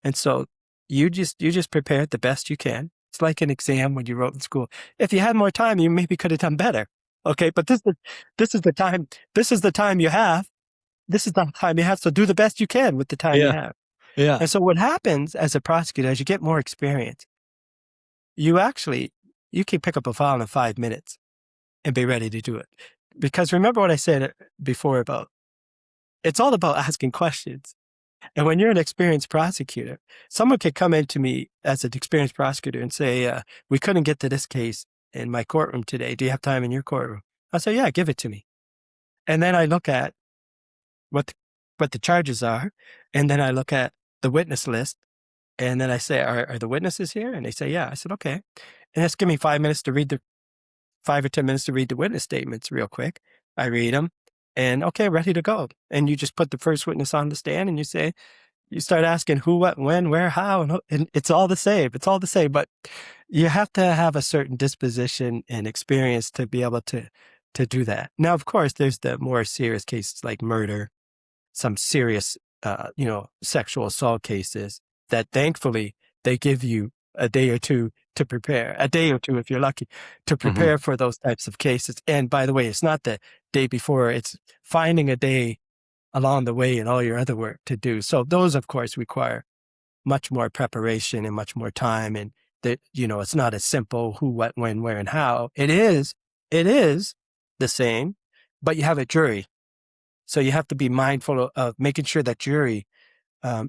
And so you just prepare it the best you can. It's like an exam when you wrote in school. If you had more time, you maybe could have done better. Okay, but this is the time. This is the time you have. This is the time you have. So do the best you can with the time you have. Yeah. And so what happens as a prosecutor, as you get more experience, you can pick up a file in 5 minutes and be ready to do it. Because remember what I said before about it's all about asking questions. And when you're an experienced prosecutor, someone could come into me as an experienced prosecutor and say, we couldn't get to this case in my courtroom today. Do you have time in your courtroom? I'll say, yeah, give it to me. And then I look at what the charges are. And then I look at the witness list. And then I say, are the witnesses here? And they say, yeah. I said, okay. And just give me 5 minutes to read 5 or 10 minutes to read the witness statements real quick. I read them. And okay, ready to go. And you just put the first witness on the stand and you start asking who, what, when, where, how, and it's all the same. It's all the same, but you have to have a certain disposition and experience to be able to do that. Now, of course, there's the more serious cases like murder, some serious, sexual assault cases that thankfully they give you a day or two to prepare, a day or two if you're lucky, to prepare for those types of cases. And by the way, it's not the day before, it's finding a day along the way and all your other work to do. So those, of course, require much more preparation and much more time. And that, it's not as simple who, what, when, where, and how. It is the same, but you have a jury. So you have to be mindful of making sure that jury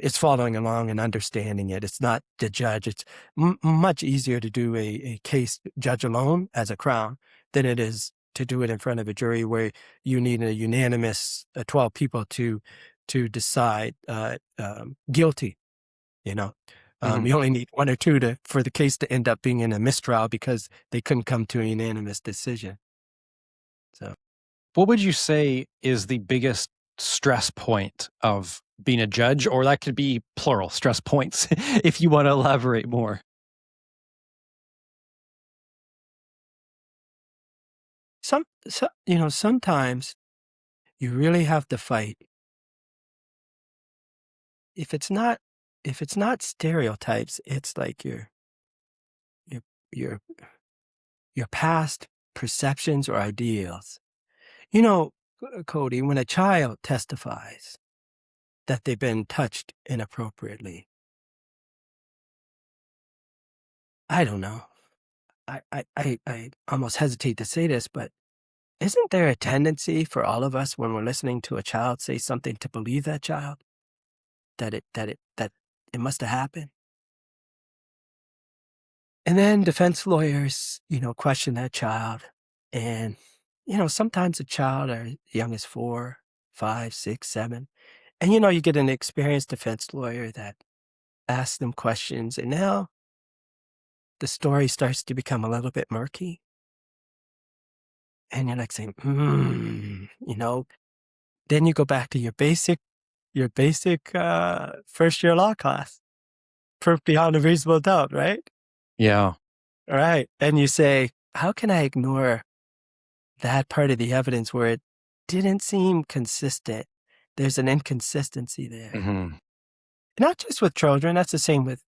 is following along and understanding it. It's not the judge. It's much easier to do a case judge alone as a crown than it is to do it in front of a jury where you need a unanimous 12 people to decide guilty. You only need one or two for the case to end up being in a mistrial because they couldn't come to a unanimous decision. So, what would you say is the biggest stress point of being a judge, or that could be plural stress points if you want to elaborate more? Sometimes you really have to fight. If it's not stereotypes, it's like your past perceptions or ideals. Cody, when a child testifies that they've been touched inappropriately, I don't know. I almost hesitate to say this, but isn't there a tendency for all of us when we're listening to a child say something to believe that child? That it must have happened. And then defense lawyers, question that child. And, sometimes a child are young as 4, 5, 6, 7. And, you get an experienced defense lawyer that asks them questions. And now the story starts to become a little bit murky. And you're like saying, then you go back to your basic first year law class, proof beyond a reasonable doubt, right? Yeah. All right. And you say, how can I ignore that part of the evidence where it didn't seem consistent? There's an inconsistency there. Mm-hmm. Not just with children, that's the same with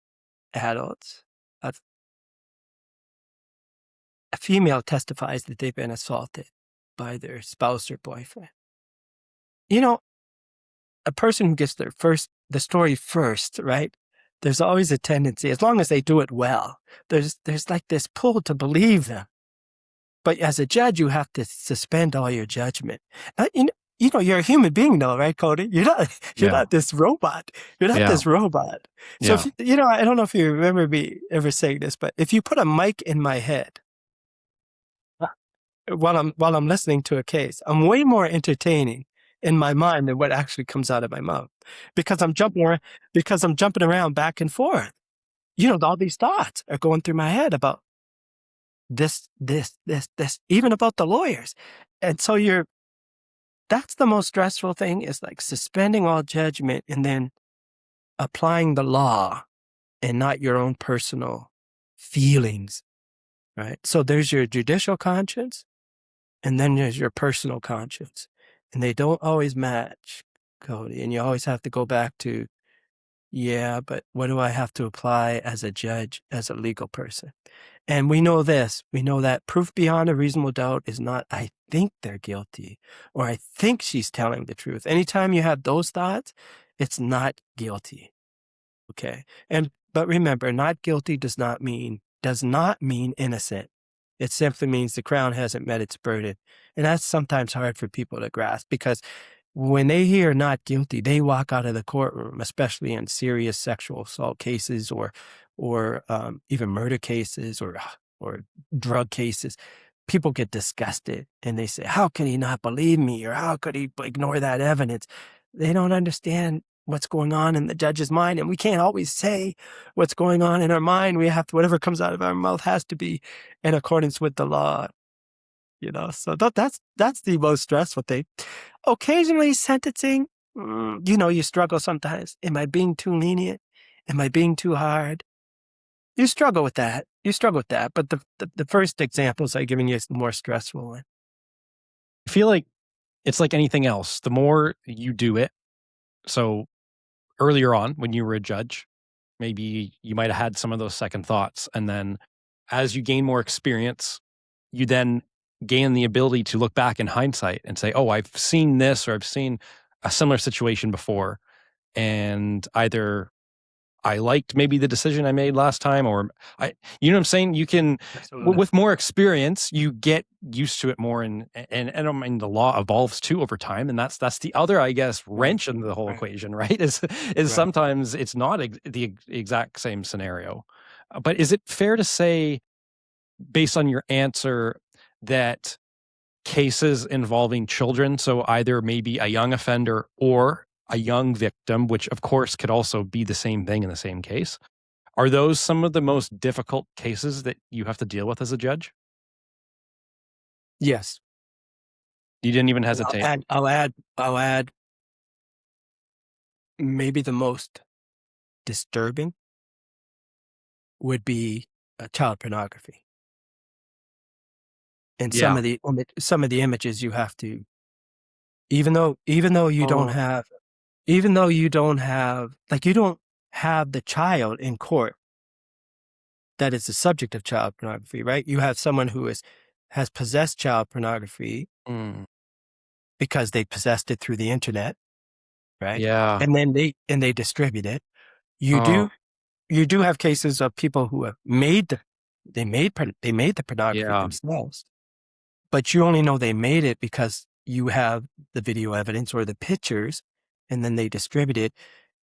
adults. A female testifies that they've been assaulted by their spouse or boyfriend. A person who gets the story first, right? There's always a tendency, as long as they do it well, there's like this pull to believe them. But as a judge, you have to suspend all your judgment. You're a human being, though, right, Cody? You're not this robot. You're not this robot. So, I don't know if you remember me ever saying this, but if you put a mic in my head while I'm listening to a case, I'm way more entertaining in my mind than what actually comes out of my mouth, because I'm jumping around back and forth. All these thoughts are going through my head about this, even about the lawyers. And so that's the most stressful thing, is like suspending all judgment and then applying the law and not your own personal feelings, right? So there's your judicial conscience and then there's your personal conscience. And they don't always match, Cody. And you always have to go back to, but what do I have to apply as a judge, as a legal person? And we know this. We know that proof beyond a reasonable doubt is not, I think they're guilty, or I think she's telling the truth. Anytime you have those thoughts, it's not guilty. Okay. But remember, not guilty does not mean innocent. It simply means the Crown hasn't met its burden. And that's sometimes hard for people to grasp, because when they hear not guilty, they walk out of the courtroom, especially in serious sexual assault cases or even murder cases or drug cases. People get disgusted and they say, how can he not believe me? Or how could he ignore that evidence? They don't understand what's going on in the judge's mind. And we can't always say what's going on in our mind. We have to, whatever comes out of our mouth has to be in accordance with the law. So that's the most stressful thing. Occasionally sentencing, you struggle sometimes. Am I being too lenient? Am I being too hard? You struggle with that. But the first examples I've given you is the more stressful one. I feel like it's like anything else. The more you do it, so earlier on when you were a judge, maybe you might have had some of those second thoughts, and then as you gain more experience, you then gain the ability to look back in hindsight and say, oh, I've seen this, or I've seen a similar situation before. And either I liked maybe the decision I made last time, or you know what I'm saying? You can, with more experience, you get used to it more. And I mean, the law evolves too over time. And that's the other, I guess, wrench in the whole equation, right? Is sometimes it's not the exact same scenario. But is it fair to say, based on your answer, that cases involving children, so either maybe a young offender or a young victim, which of course could also be the same thing in the same case, are those some of the most difficult cases that you have to deal with as a judge? Yes. You didn't even hesitate. I'll add maybe the most disturbing would be child pornography. And some of the images you have to, even though you don't have, you don't have the child in court that is the subject of child pornography, right? You have someone who has possessed child pornography because they possessed it through the internet, right? Yeah. And then they distribute it. You do have cases of people who have made the pornography themselves, but you only know they made it because you have the video evidence or the pictures, and then they distribute it.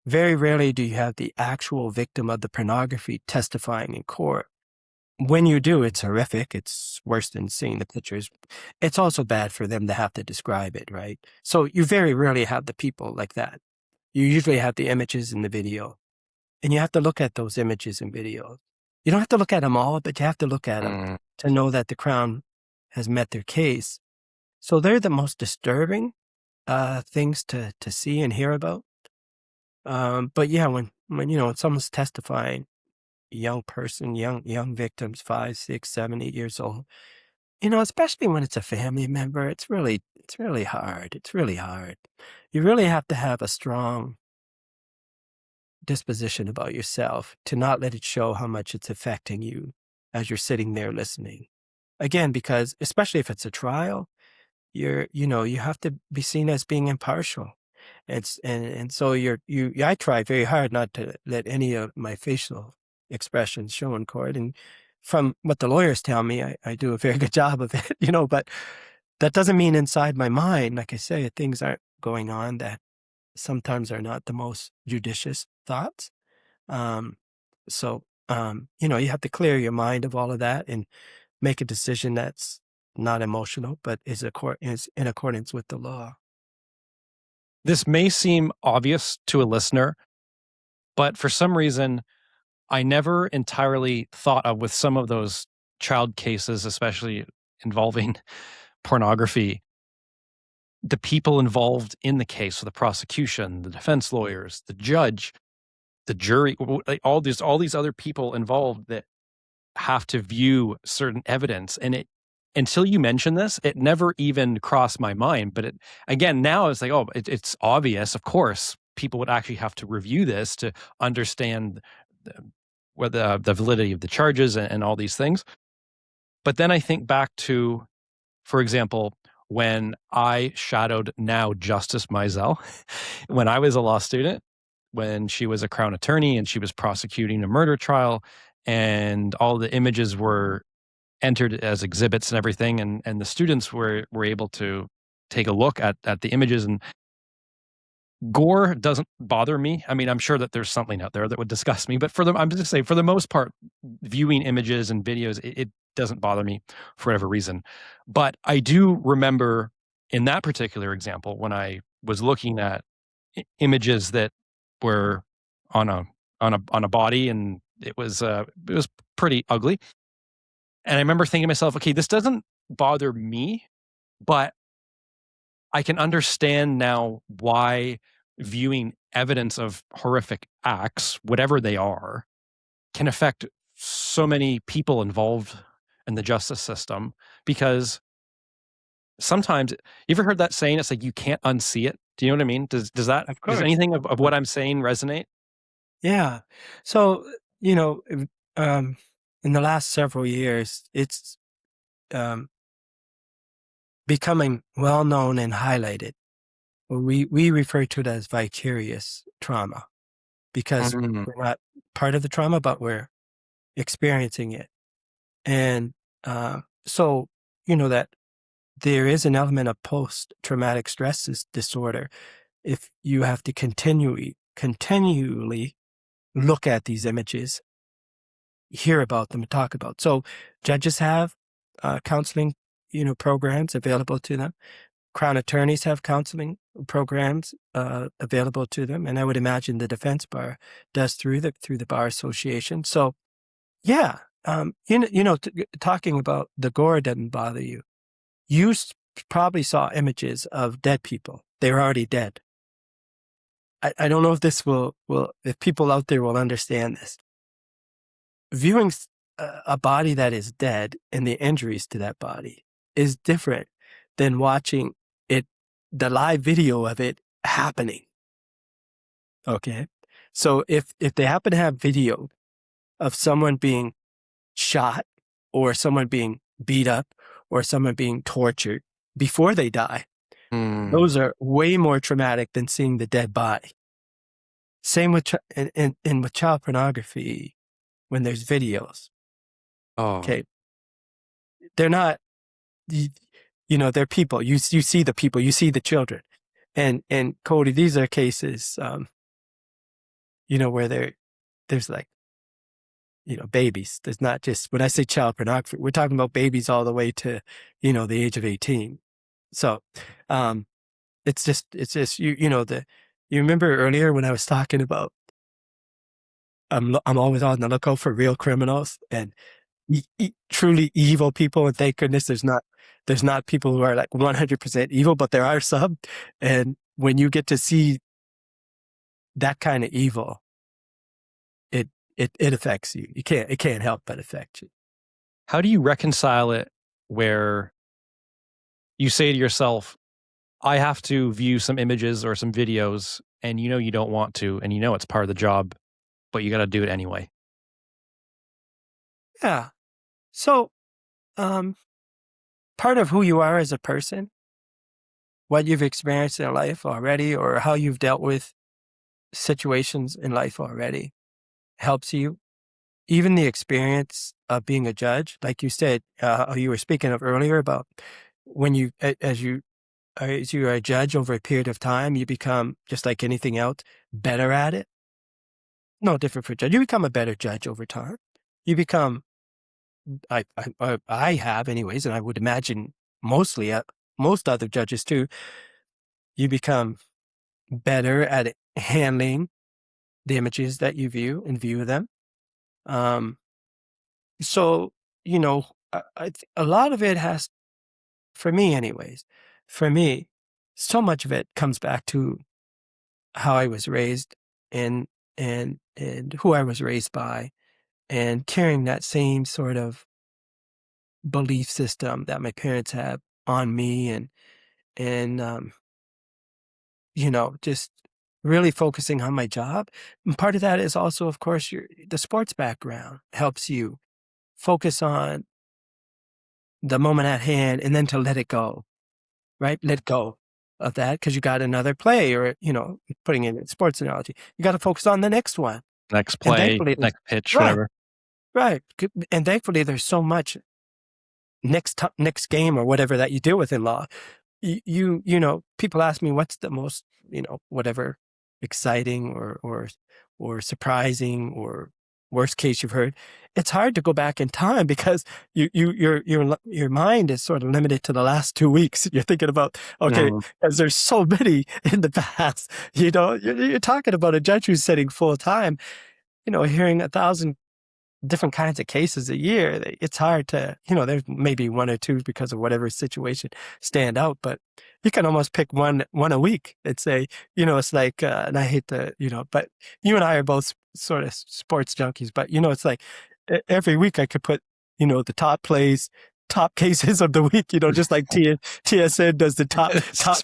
Very rarely do you have the actual victim of the pornography testifying in court. When you do, it's horrific. It's worse than seeing the pictures. It's also bad for them to have to describe it, right? So you very rarely have the people like that. You usually have the images and the video. And you have to look at those images and videos. You don't have to look at them all, but you have to look at them to know that the Crown has met their case. So they're the most disturbing things to see and hear about. But yeah, when someone's testifying, young person, young victims, 5, 6, 7, 8 years old, especially when it's a family member, it's really hard. It's really hard. You really have to have a strong disposition about yourself to not let it show how much it's affecting you as you're sitting there listening. Again, because especially if it's a trial, you have to be seen as being impartial. And so I try very hard not to let any of my facial expressions show in court. And from what the lawyers tell me, I do a very good job of it, but that doesn't mean inside my mind, like I say, things aren't going on that sometimes are not the most judicious thoughts. So you have to clear your mind of all of that and make a decision that's not emotional, but is in accordance with the law. This may seem obvious to a listener, but for some reason, I never entirely thought of, with some of those child cases, especially involving pornography, the people involved in the case, so the prosecution, the defense lawyers, the judge, the jury, all these other people involved that have to view certain evidence. And until you mention this, it never even crossed my mind. But again, now it's like, it's obvious. Of course, people would actually have to review this to understand the validity of the charges and all these things. But then I think back to, for example, when I shadowed now Justice Mizel, when I was a law student, when she was a Crown attorney and she was prosecuting a murder trial, and all the images were entered as exhibits and everything, and the students were able to take a look at the images. And gore doesn't bother me. I mean, I'm sure that there's something out there that would disgust me, but I'm just saying, for the most part, viewing images and videos, it doesn't bother me for whatever reason. But I do remember in that particular example, when I was looking at images that were on a body, and it was pretty ugly. And I remember thinking to myself, okay, this doesn't bother me, but I can understand now why viewing evidence of horrific acts, whatever they are, can affect so many people involved in the justice system. Because sometimes, you ever heard that saying? It's like, you can't unsee it. Do you know what I mean? Does anything of what I'm saying resonate? Yeah. So, in the last several years, it's becoming well known and highlighted. We refer to it as vicarious trauma because Mm. we're not part of the trauma, but we're experiencing it. And so, that there is an element of post-traumatic stress disorder if you have to continually look at these images, hear about them, and talk about. So judges have counseling, programs available to them. Crown attorneys have counseling programs available to them, and I would imagine the defense bar does through the bar association. So, yeah, talking about the gore doesn't bother you. You probably saw images of dead people. They were already dead. I don't know if this will if people out there will understand this. Viewing a body that is dead and the injuries to that body is different than watching the live video of it happening. Okay. So if they happen to have video of someone being shot or someone being beat up or someone being tortured before they die, those are way more traumatic than seeing the dead body. Same with with child pornography when there's videos. Oh. Okay. They're not, they're people. You see the people, you see the children. And Cody, these are cases, where there's like, babies. There's not just, when I say child pornography, we're talking about babies all the way to, the age of 18. So, it's just, you remember earlier when I was talking about, I'm always on the lookout for real criminals and truly evil people. And thank goodness there's not people who are like 100% evil, but there are some. And when you get to see that kind of evil, it affects you. It can't help but affect you. How do you reconcile it where you say to yourself, I have to view some images or some videos and you don't want to, and it's part of the job, but you got to do it anyway? Yeah. So, part of who you are as a person, what you've experienced in life already, or how you've dealt with situations in life already helps you. Even the experience of being a judge, like you said, you were speaking of earlier about when as you are a judge over a period of time, you become, just like anything else, better at it. No different for judge. You become a better judge over time. You become, I have anyways, and I would imagine most other judges too, you become better at handling the images that you view and view them. So, a lot of it has, for me anyways, so much of it comes back to how I was raised and who I was raised by, and carrying that same sort of belief system that my parents have on me, and just really focusing on my job. And part of that is also, of course, the sports background helps you focus on the moment at hand and then to let it go, right? Let go of that because you got another play, or, putting in a sports analogy, you got to focus on the next one. Next play, next pitch, right, whatever. Right. And thankfully there's so much next game or whatever that you deal with in law. People ask me what's the most, whatever exciting or surprising or worst case you've heard. It's hard to go back in time because your mind is sort of limited to the last 2 weeks. You're thinking about, okay, because there's so many in the past, you're talking about a judge who's sitting full time, hearing 1,000 different kinds of cases a year. It's hard to, there's maybe one or two because of whatever situation stand out, but you can almost pick one a week and say, it's like, and I hate to, but you and I are both sort of sports junkies, but it's like every week I could put, the top plays, top cases of the week, just like TSN does the top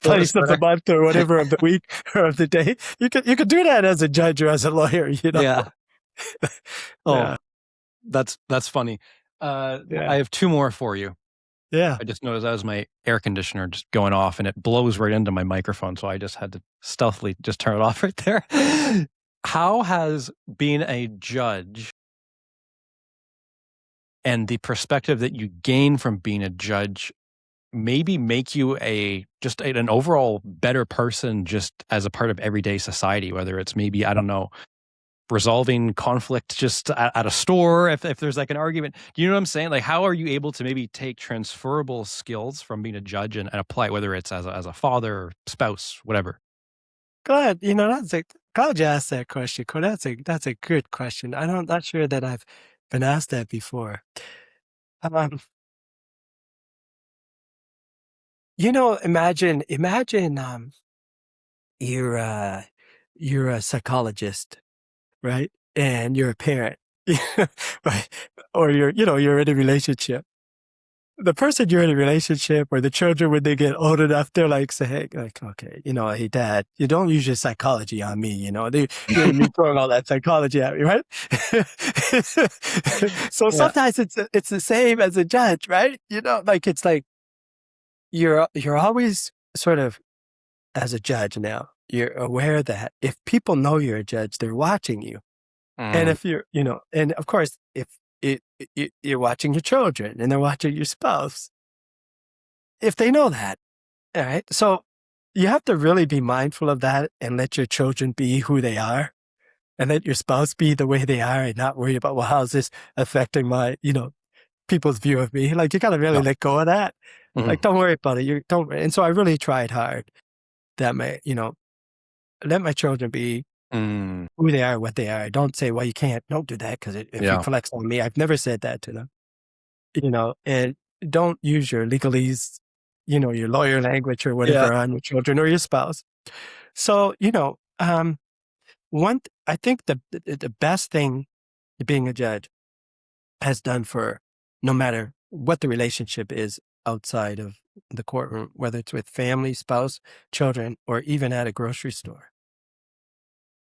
plays of the month or whatever of the week or of the day. You could do that as a judge or as a lawyer, Yeah. Oh, yeah. That's funny. Yeah. I have two more for you. Yeah. I just noticed that was my air conditioner just going off and it blows right into my microphone. So I just had to stealthily just turn it off right there. How has being a judge and the perspective that you gain from being a judge maybe make you an overall better person just as a part of everyday society, whether it's maybe, I don't know, resolving conflict just at a store if there's like an argument. Do you know what I'm saying? Like, how are you able to maybe take transferable skills from being a judge and apply it, whether it's as a father or spouse, whatever? Glad glad you asked that question, Cole. That's a good question. Not sure that I've been asked that before. Um, imagine you're a psychologist, right? And you're a parent, right? Or you're in a relationship. The person you're in a relationship or the children, when they get old enough, they're like, say, hey, like, okay, hey, dad, you don't use your psychology on me, me throwing all that psychology at me, right? So Yeah. sometimes it's the same as a judge, right? It's like you're always sort of, as a judge now, you're aware that if people know you're a judge, they're watching you. And if and of course, if you're watching your children and they're watching your spouse, if they know that, all right. So you have to really be mindful of that and let your children be who they are and let your spouse be the way they are and not worry about, well, how's this affecting my, people's view of me? Like, you got to really let go of that. Like, don't worry about it. And so I really tried hard that let my children be who they are, what they are. Don't say, well, don't do that because if it reflects on me. I've never said that to them, and don't use your legalese, your lawyer language or whatever on your children or your spouse. So, I think the best thing being a judge has done for no matter what the relationship is outside of the courtroom, whether it's with family, spouse, children, or even at a grocery store.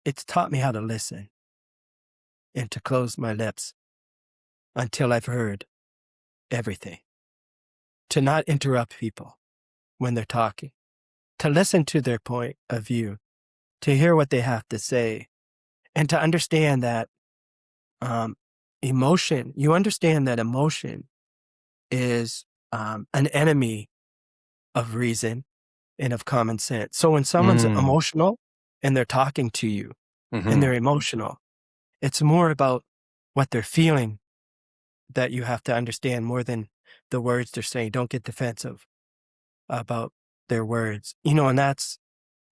It's taught me how to listen and to close my lips until I've heard everything, to not interrupt people when they're talking, to listen to their point of view, to hear what they have to say, and to understand that emotion is an enemy of reason and of common sense. So when someone's emotional and they're talking to you and they're emotional, it's more about what they're feeling that you have to understand more than the words they're saying. Don't get defensive about their words, and that's,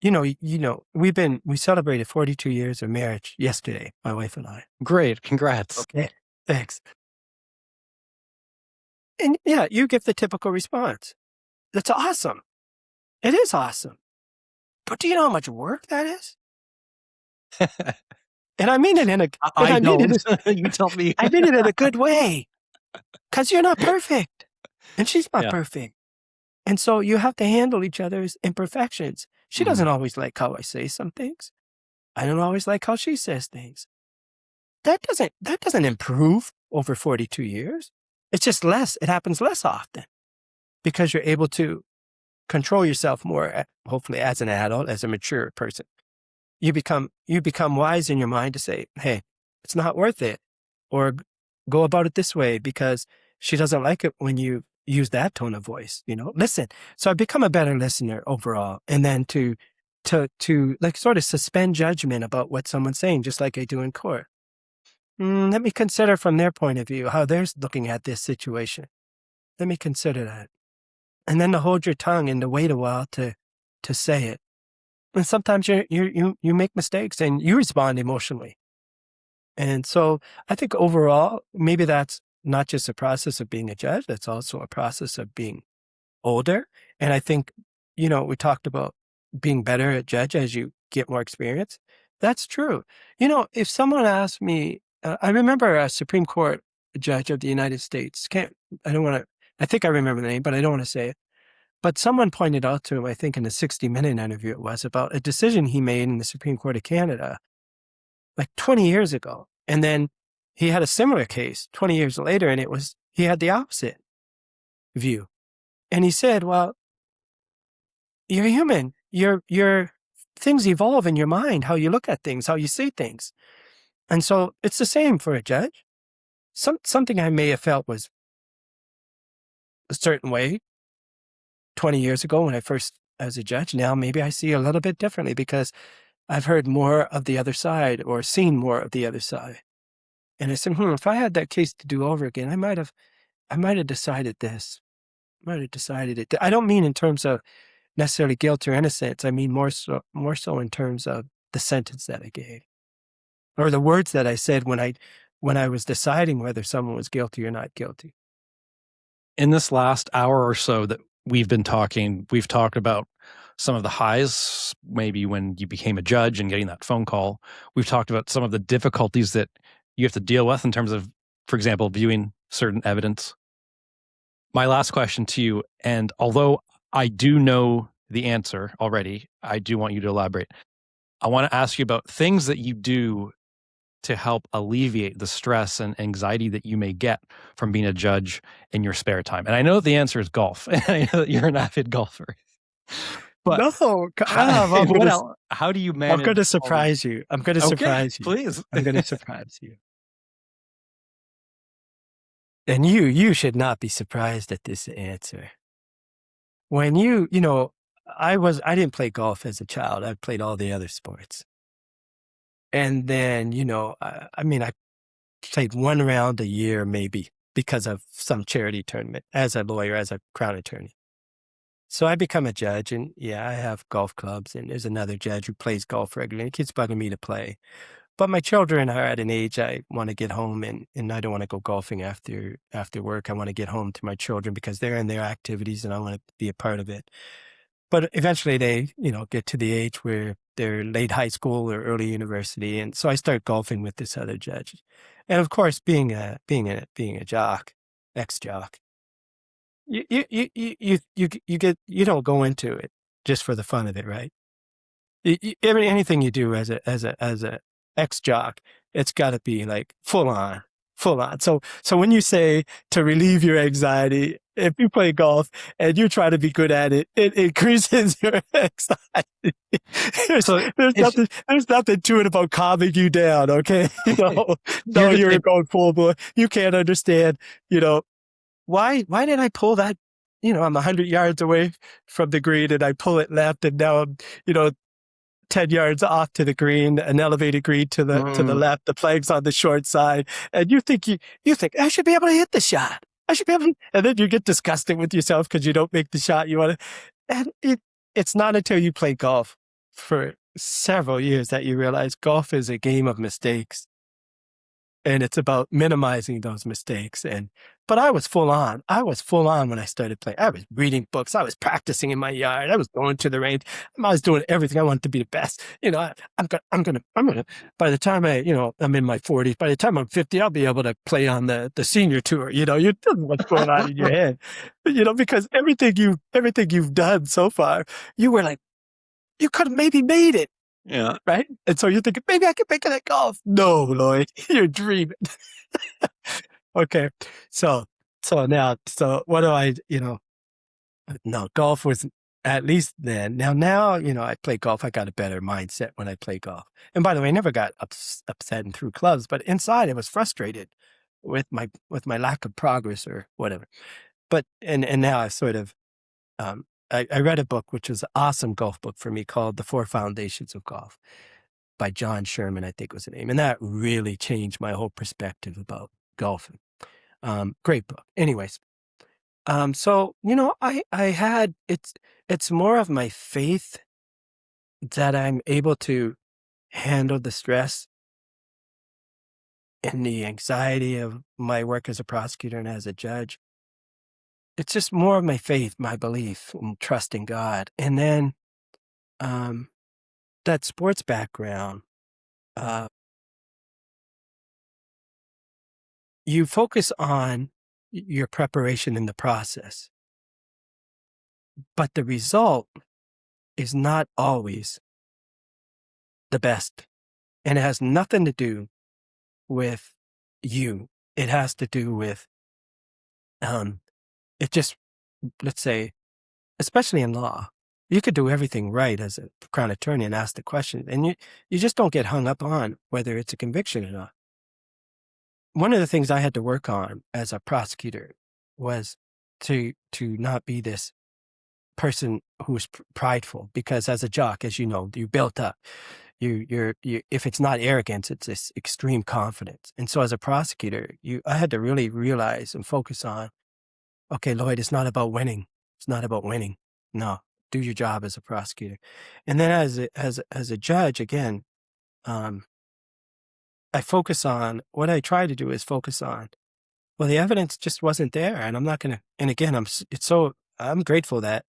we celebrated 42 years of marriage yesterday, my wife and I. Great. Congrats. Okay. Thanks. And yeah, you give the typical response. That's awesome. It is awesome. But do you know how much work that is? And I mean it in a, you tell me. I mean it in a good way. Because you're not perfect. And she's not perfect. And so you have to handle each other's imperfections. She doesn't always like how I say some things. I don't always like how she says things. That doesn't improve over 42 years. It's just less. It happens less often because you're able to control yourself more, hopefully as an adult, as a mature person. You become wise in your mind to say, hey, it's not worth it, or go about it this way because she doesn't like it when you use that tone of voice, listen. So I've become a better listener overall. And then to like sort of suspend judgment about what someone's saying, just like I do in court. Let me consider from their point of view, how they're looking at this situation. Let me consider that. And then to hold your tongue and to wait a while to say it. And sometimes you make mistakes and you respond emotionally. And so I think overall, maybe that's not just a process of being a judge, that's also a process of being older. And I think, we talked about being better at judge as you get more experience. That's true. If someone asked me, I remember a Supreme Court judge of the United States. I think I remember the name, but I don't want to say it. But someone pointed out to him, I think in a 60-minute interview it was, about a decision he made in the Supreme Court of Canada like 20 years ago. And then he had a similar case 20 years later, and he had the opposite view. And he said, well, you're human. Your things evolve in your mind, how you look at things, how you see things. And so it's the same for a judge. Something I may have felt was a certain way 20 years ago when I first as a judge. Now maybe I see a little bit differently because I've heard more of the other side or seen more of the other side. And I said, if I had that case to do over again, I might have decided this. I might have decided it. I don't mean in terms of necessarily guilt or innocence. I mean more so in terms of the sentence that I gave or the words that I said when I was deciding whether someone was guilty or not guilty. In this last hour or so that we've been talking, we've talked about some of the highs, maybe when you became a judge and getting that phone call. We've talked about some of the difficulties that you have to deal with in terms of, for example, viewing certain evidence. My last question to you, and although I do know the answer already, I do want you to elaborate. I want to ask you about things that you do to help alleviate the stress and anxiety that you may get from being a judge in your spare time. And I know the answer is golf. And I know that you're an avid golfer. But no, how do you manage? I'm going to surprise you. I'm going to surprise you. Please. I'm going to surprise you. And you should not be surprised at this answer. When I didn't play golf as a child. I played all the other sports. And then, I played one round a year, maybe, because of some charity tournament as a lawyer, as a crown attorney. So I become a judge, and I have golf clubs, and there's another judge who plays golf regularly. He keeps bugging me to play. But my children are at an age I want to get home, and I don't want to go golfing after work. I want to get home to my children because they're in their activities, and I want to be a part of it. But eventually they, get to the age where they're late high school or early university. And so I start golfing with this other judge. And of course, being a jock, ex-jock, you don't go into it just for the fun of it, right? Anything you do as a ex-jock, it's got to be like full on. So when you say to relieve your anxiety, if you play golf and you try to be good at it, it increases your anxiety. There's nothing to it about calming you down. Okay. You're going full blown. You can't understand, why did I pull that? I'm 100 yards away from the green and I pull it left and now I'm, 10 yards off to the green, an elevated green to the left, the flag's on the short side. And you think I should be able to hit the shot. I should be able to, and then you get disgusted with yourself because you don't make the shot you want to. And it's not until you play golf for several years that you realize golf is a game of mistakes. And it's about minimizing those mistakes. But I was full on. When I started playing. I was reading books. I was practicing in my yard. I was going to the range. I was doing everything. I wanted to be the best. I'm gonna. By the time I'm in my 40s. By the time I'm 50, I'll be able to play on the senior tour. You don't know what's going on in your head. Because everything you've done so far, you were like, you could have maybe made it. Yeah. Right. And so you're thinking, maybe I can make it at golf. No, Lloyd, you're dreaming. Okay. So what do I, no, golf was at least then. Now, I play golf. I got a better mindset when I play golf. And by the way, I never got upset and threw clubs, but inside I was frustrated with my lack of progress or whatever. But, and now I've sort of, I read a book, which was an awesome golf book for me called The Four Foundations of Golf by John Sherman, I think was the name. And that really changed my whole perspective about golfing. Great book. Anyways. So, it's more of my faith that I'm able to handle the stress and the anxiety of my work as a prosecutor and as a judge. It's just more of my faith, my belief and trust in God. And then that sports background, you focus on your preparation in the process, but the result is not always the best. And it has nothing to do with you. It has to do with, it just, let's say, especially in law, you could do everything right as a crown attorney and ask the question, and you just don't get hung up on whether it's a conviction or not. One of the things I had to work on as a prosecutor was to not be this person who's prideful, because as a jock, as you know, you built up. You if it's not arrogance, it's this extreme confidence. And so as a prosecutor, I had to really realize and focus on, okay, Lloyd, it's not about winning. It's not about winning. No, do your job as a prosecutor. And then as a judge, again, I focus on, what I try to do is focus on, well, the evidence just wasn't there, and I'm not going to, and again, I'm grateful that,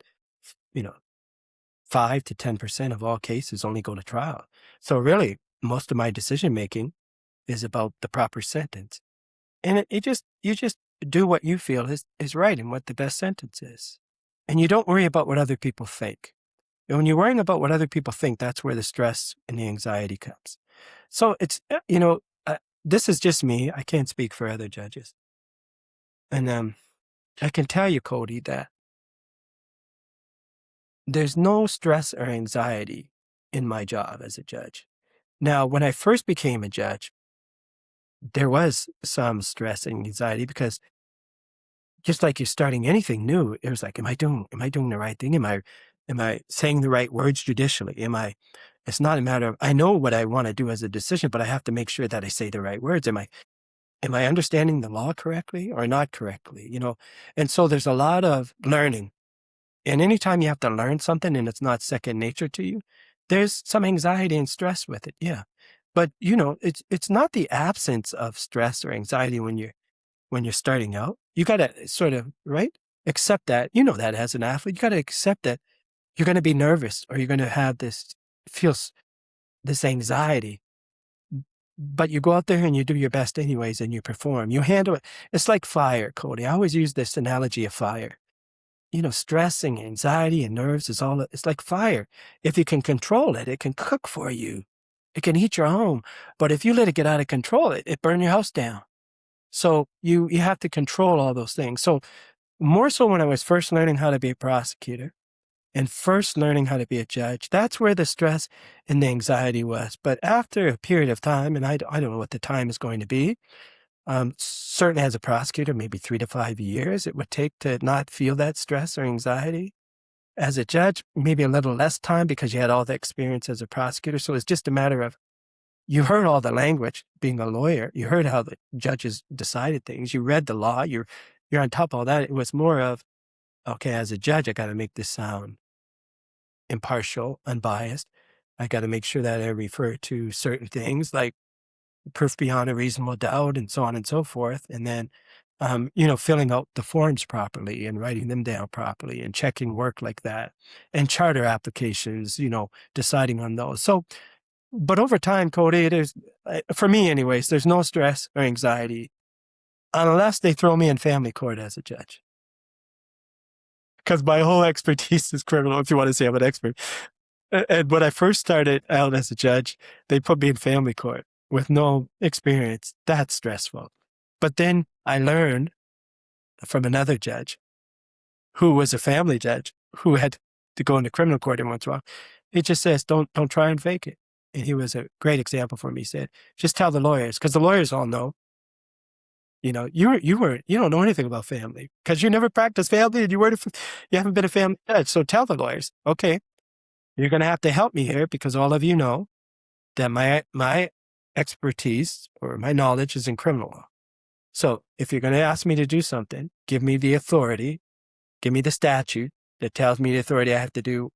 5 to 10% of all cases only go to trial. So really, most of my decision-making is about the proper sentence. And you just do what you feel is right and what the best sentence is. And you don't worry about what other people think. And when you're worrying about what other people think, that's where the stress and the anxiety comes. So it's, this is just me. I can't speak for other judges. And I can tell you, Cody, that there's no stress or anxiety in my job as a judge. Now, when I first became a judge, there was some stress and anxiety, because just like you're starting anything new, it was like, am I doing the right thing? Am I saying the right words judicially? It's not a matter of, I know what I want to do as a decision, but I have to make sure that I say the right words. Am I understanding the law correctly or not correctly? And so there's a lot of learning. And anytime you have to learn something and it's not second nature to you, there's some anxiety and stress with it. Yeah. But it's not the absence of stress or anxiety when you're starting out. You got to sort of, right, accept that, that as an athlete, you got to accept that you're going to be nervous, or you're going to have this anxiety, but you go out there and you do your best anyways, and you perform, you handle it. It's like fire, Cody. I always use this analogy of fire. Stress and anxiety and nerves it's like fire. If you can control it, it can cook for you. It can heat your home. But if you let it get out of control, it burn your house down. So you have to control all those things. So more so when I was first learning how to be a prosecutor and first learning how to be a judge, that's where the stress and the anxiety was. But after a period of time, and I don't know what the time is going to be, certainly as a prosecutor, maybe 3 to 5 years it would take to not feel that stress or anxiety. As a judge, maybe a little less time, because you had all the experience as a prosecutor. So it's just a matter of, you heard all the language being a lawyer. You heard how the judges decided things. You read the law. You're on top of all that. It was more of, okay, as a judge, I got to make this sound impartial, unbiased. I got to make sure that I refer to certain things like proof beyond a reasonable doubt and so on and so forth. And then, filling out the forms properly and writing them down properly and checking work like that, and charter applications, deciding on those. So, but over time, Cody, for me anyways, there's no stress or anxiety unless they throw me in family court as a judge. Because my whole expertise is criminal, if you want to say I'm an expert. And when I first started out as a judge, they put me in family court with no experience. That's stressful. But then I learned from another judge who was a family judge who had to go into criminal court every once in a while. He just says, don't try and fake it. And he was a great example for me. He said, just tell the lawyers, because the lawyers all know. You don't know anything about family because you never practiced family and you haven't been a family judge. So tell the lawyers, okay, you're going to have to help me here, because all of you know that my expertise or my knowledge is in criminal law. So if you're going to ask me to do something, give me the authority, give me the statute that tells me the authority I have to do.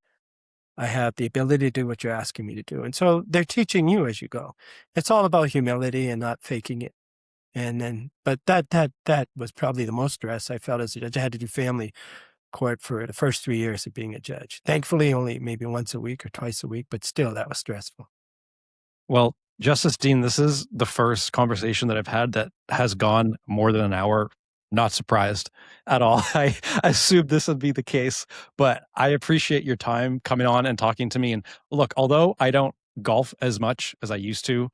I have the ability to do what you're asking me to do. And so they're teaching you as you go. It's all about humility and not faking it. And then, but that was probably the most stress I felt as a judge. I had to do family court for the first 3 years of being a judge. Thankfully, only maybe once a week or twice a week, but still that was stressful. Well, Justice Dean, this is the first conversation that I've had that has gone more than an hour. Not surprised at all. I assumed this would be the case, but I appreciate your time coming on and talking to me. And look, although I don't golf as much as I used to,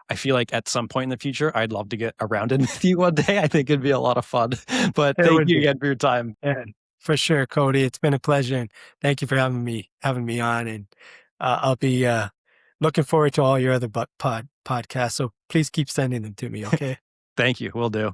I feel like at some point in the future, I'd love to get around it with you one day. I think it'd be a lot of fun. But It thank would you be. again for your time. And for sure, Cody, it's been a pleasure, and thank you for having me on. And I'll be looking forward to all your other podcasts. So please keep sending them to me, okay? Thank you. Will do.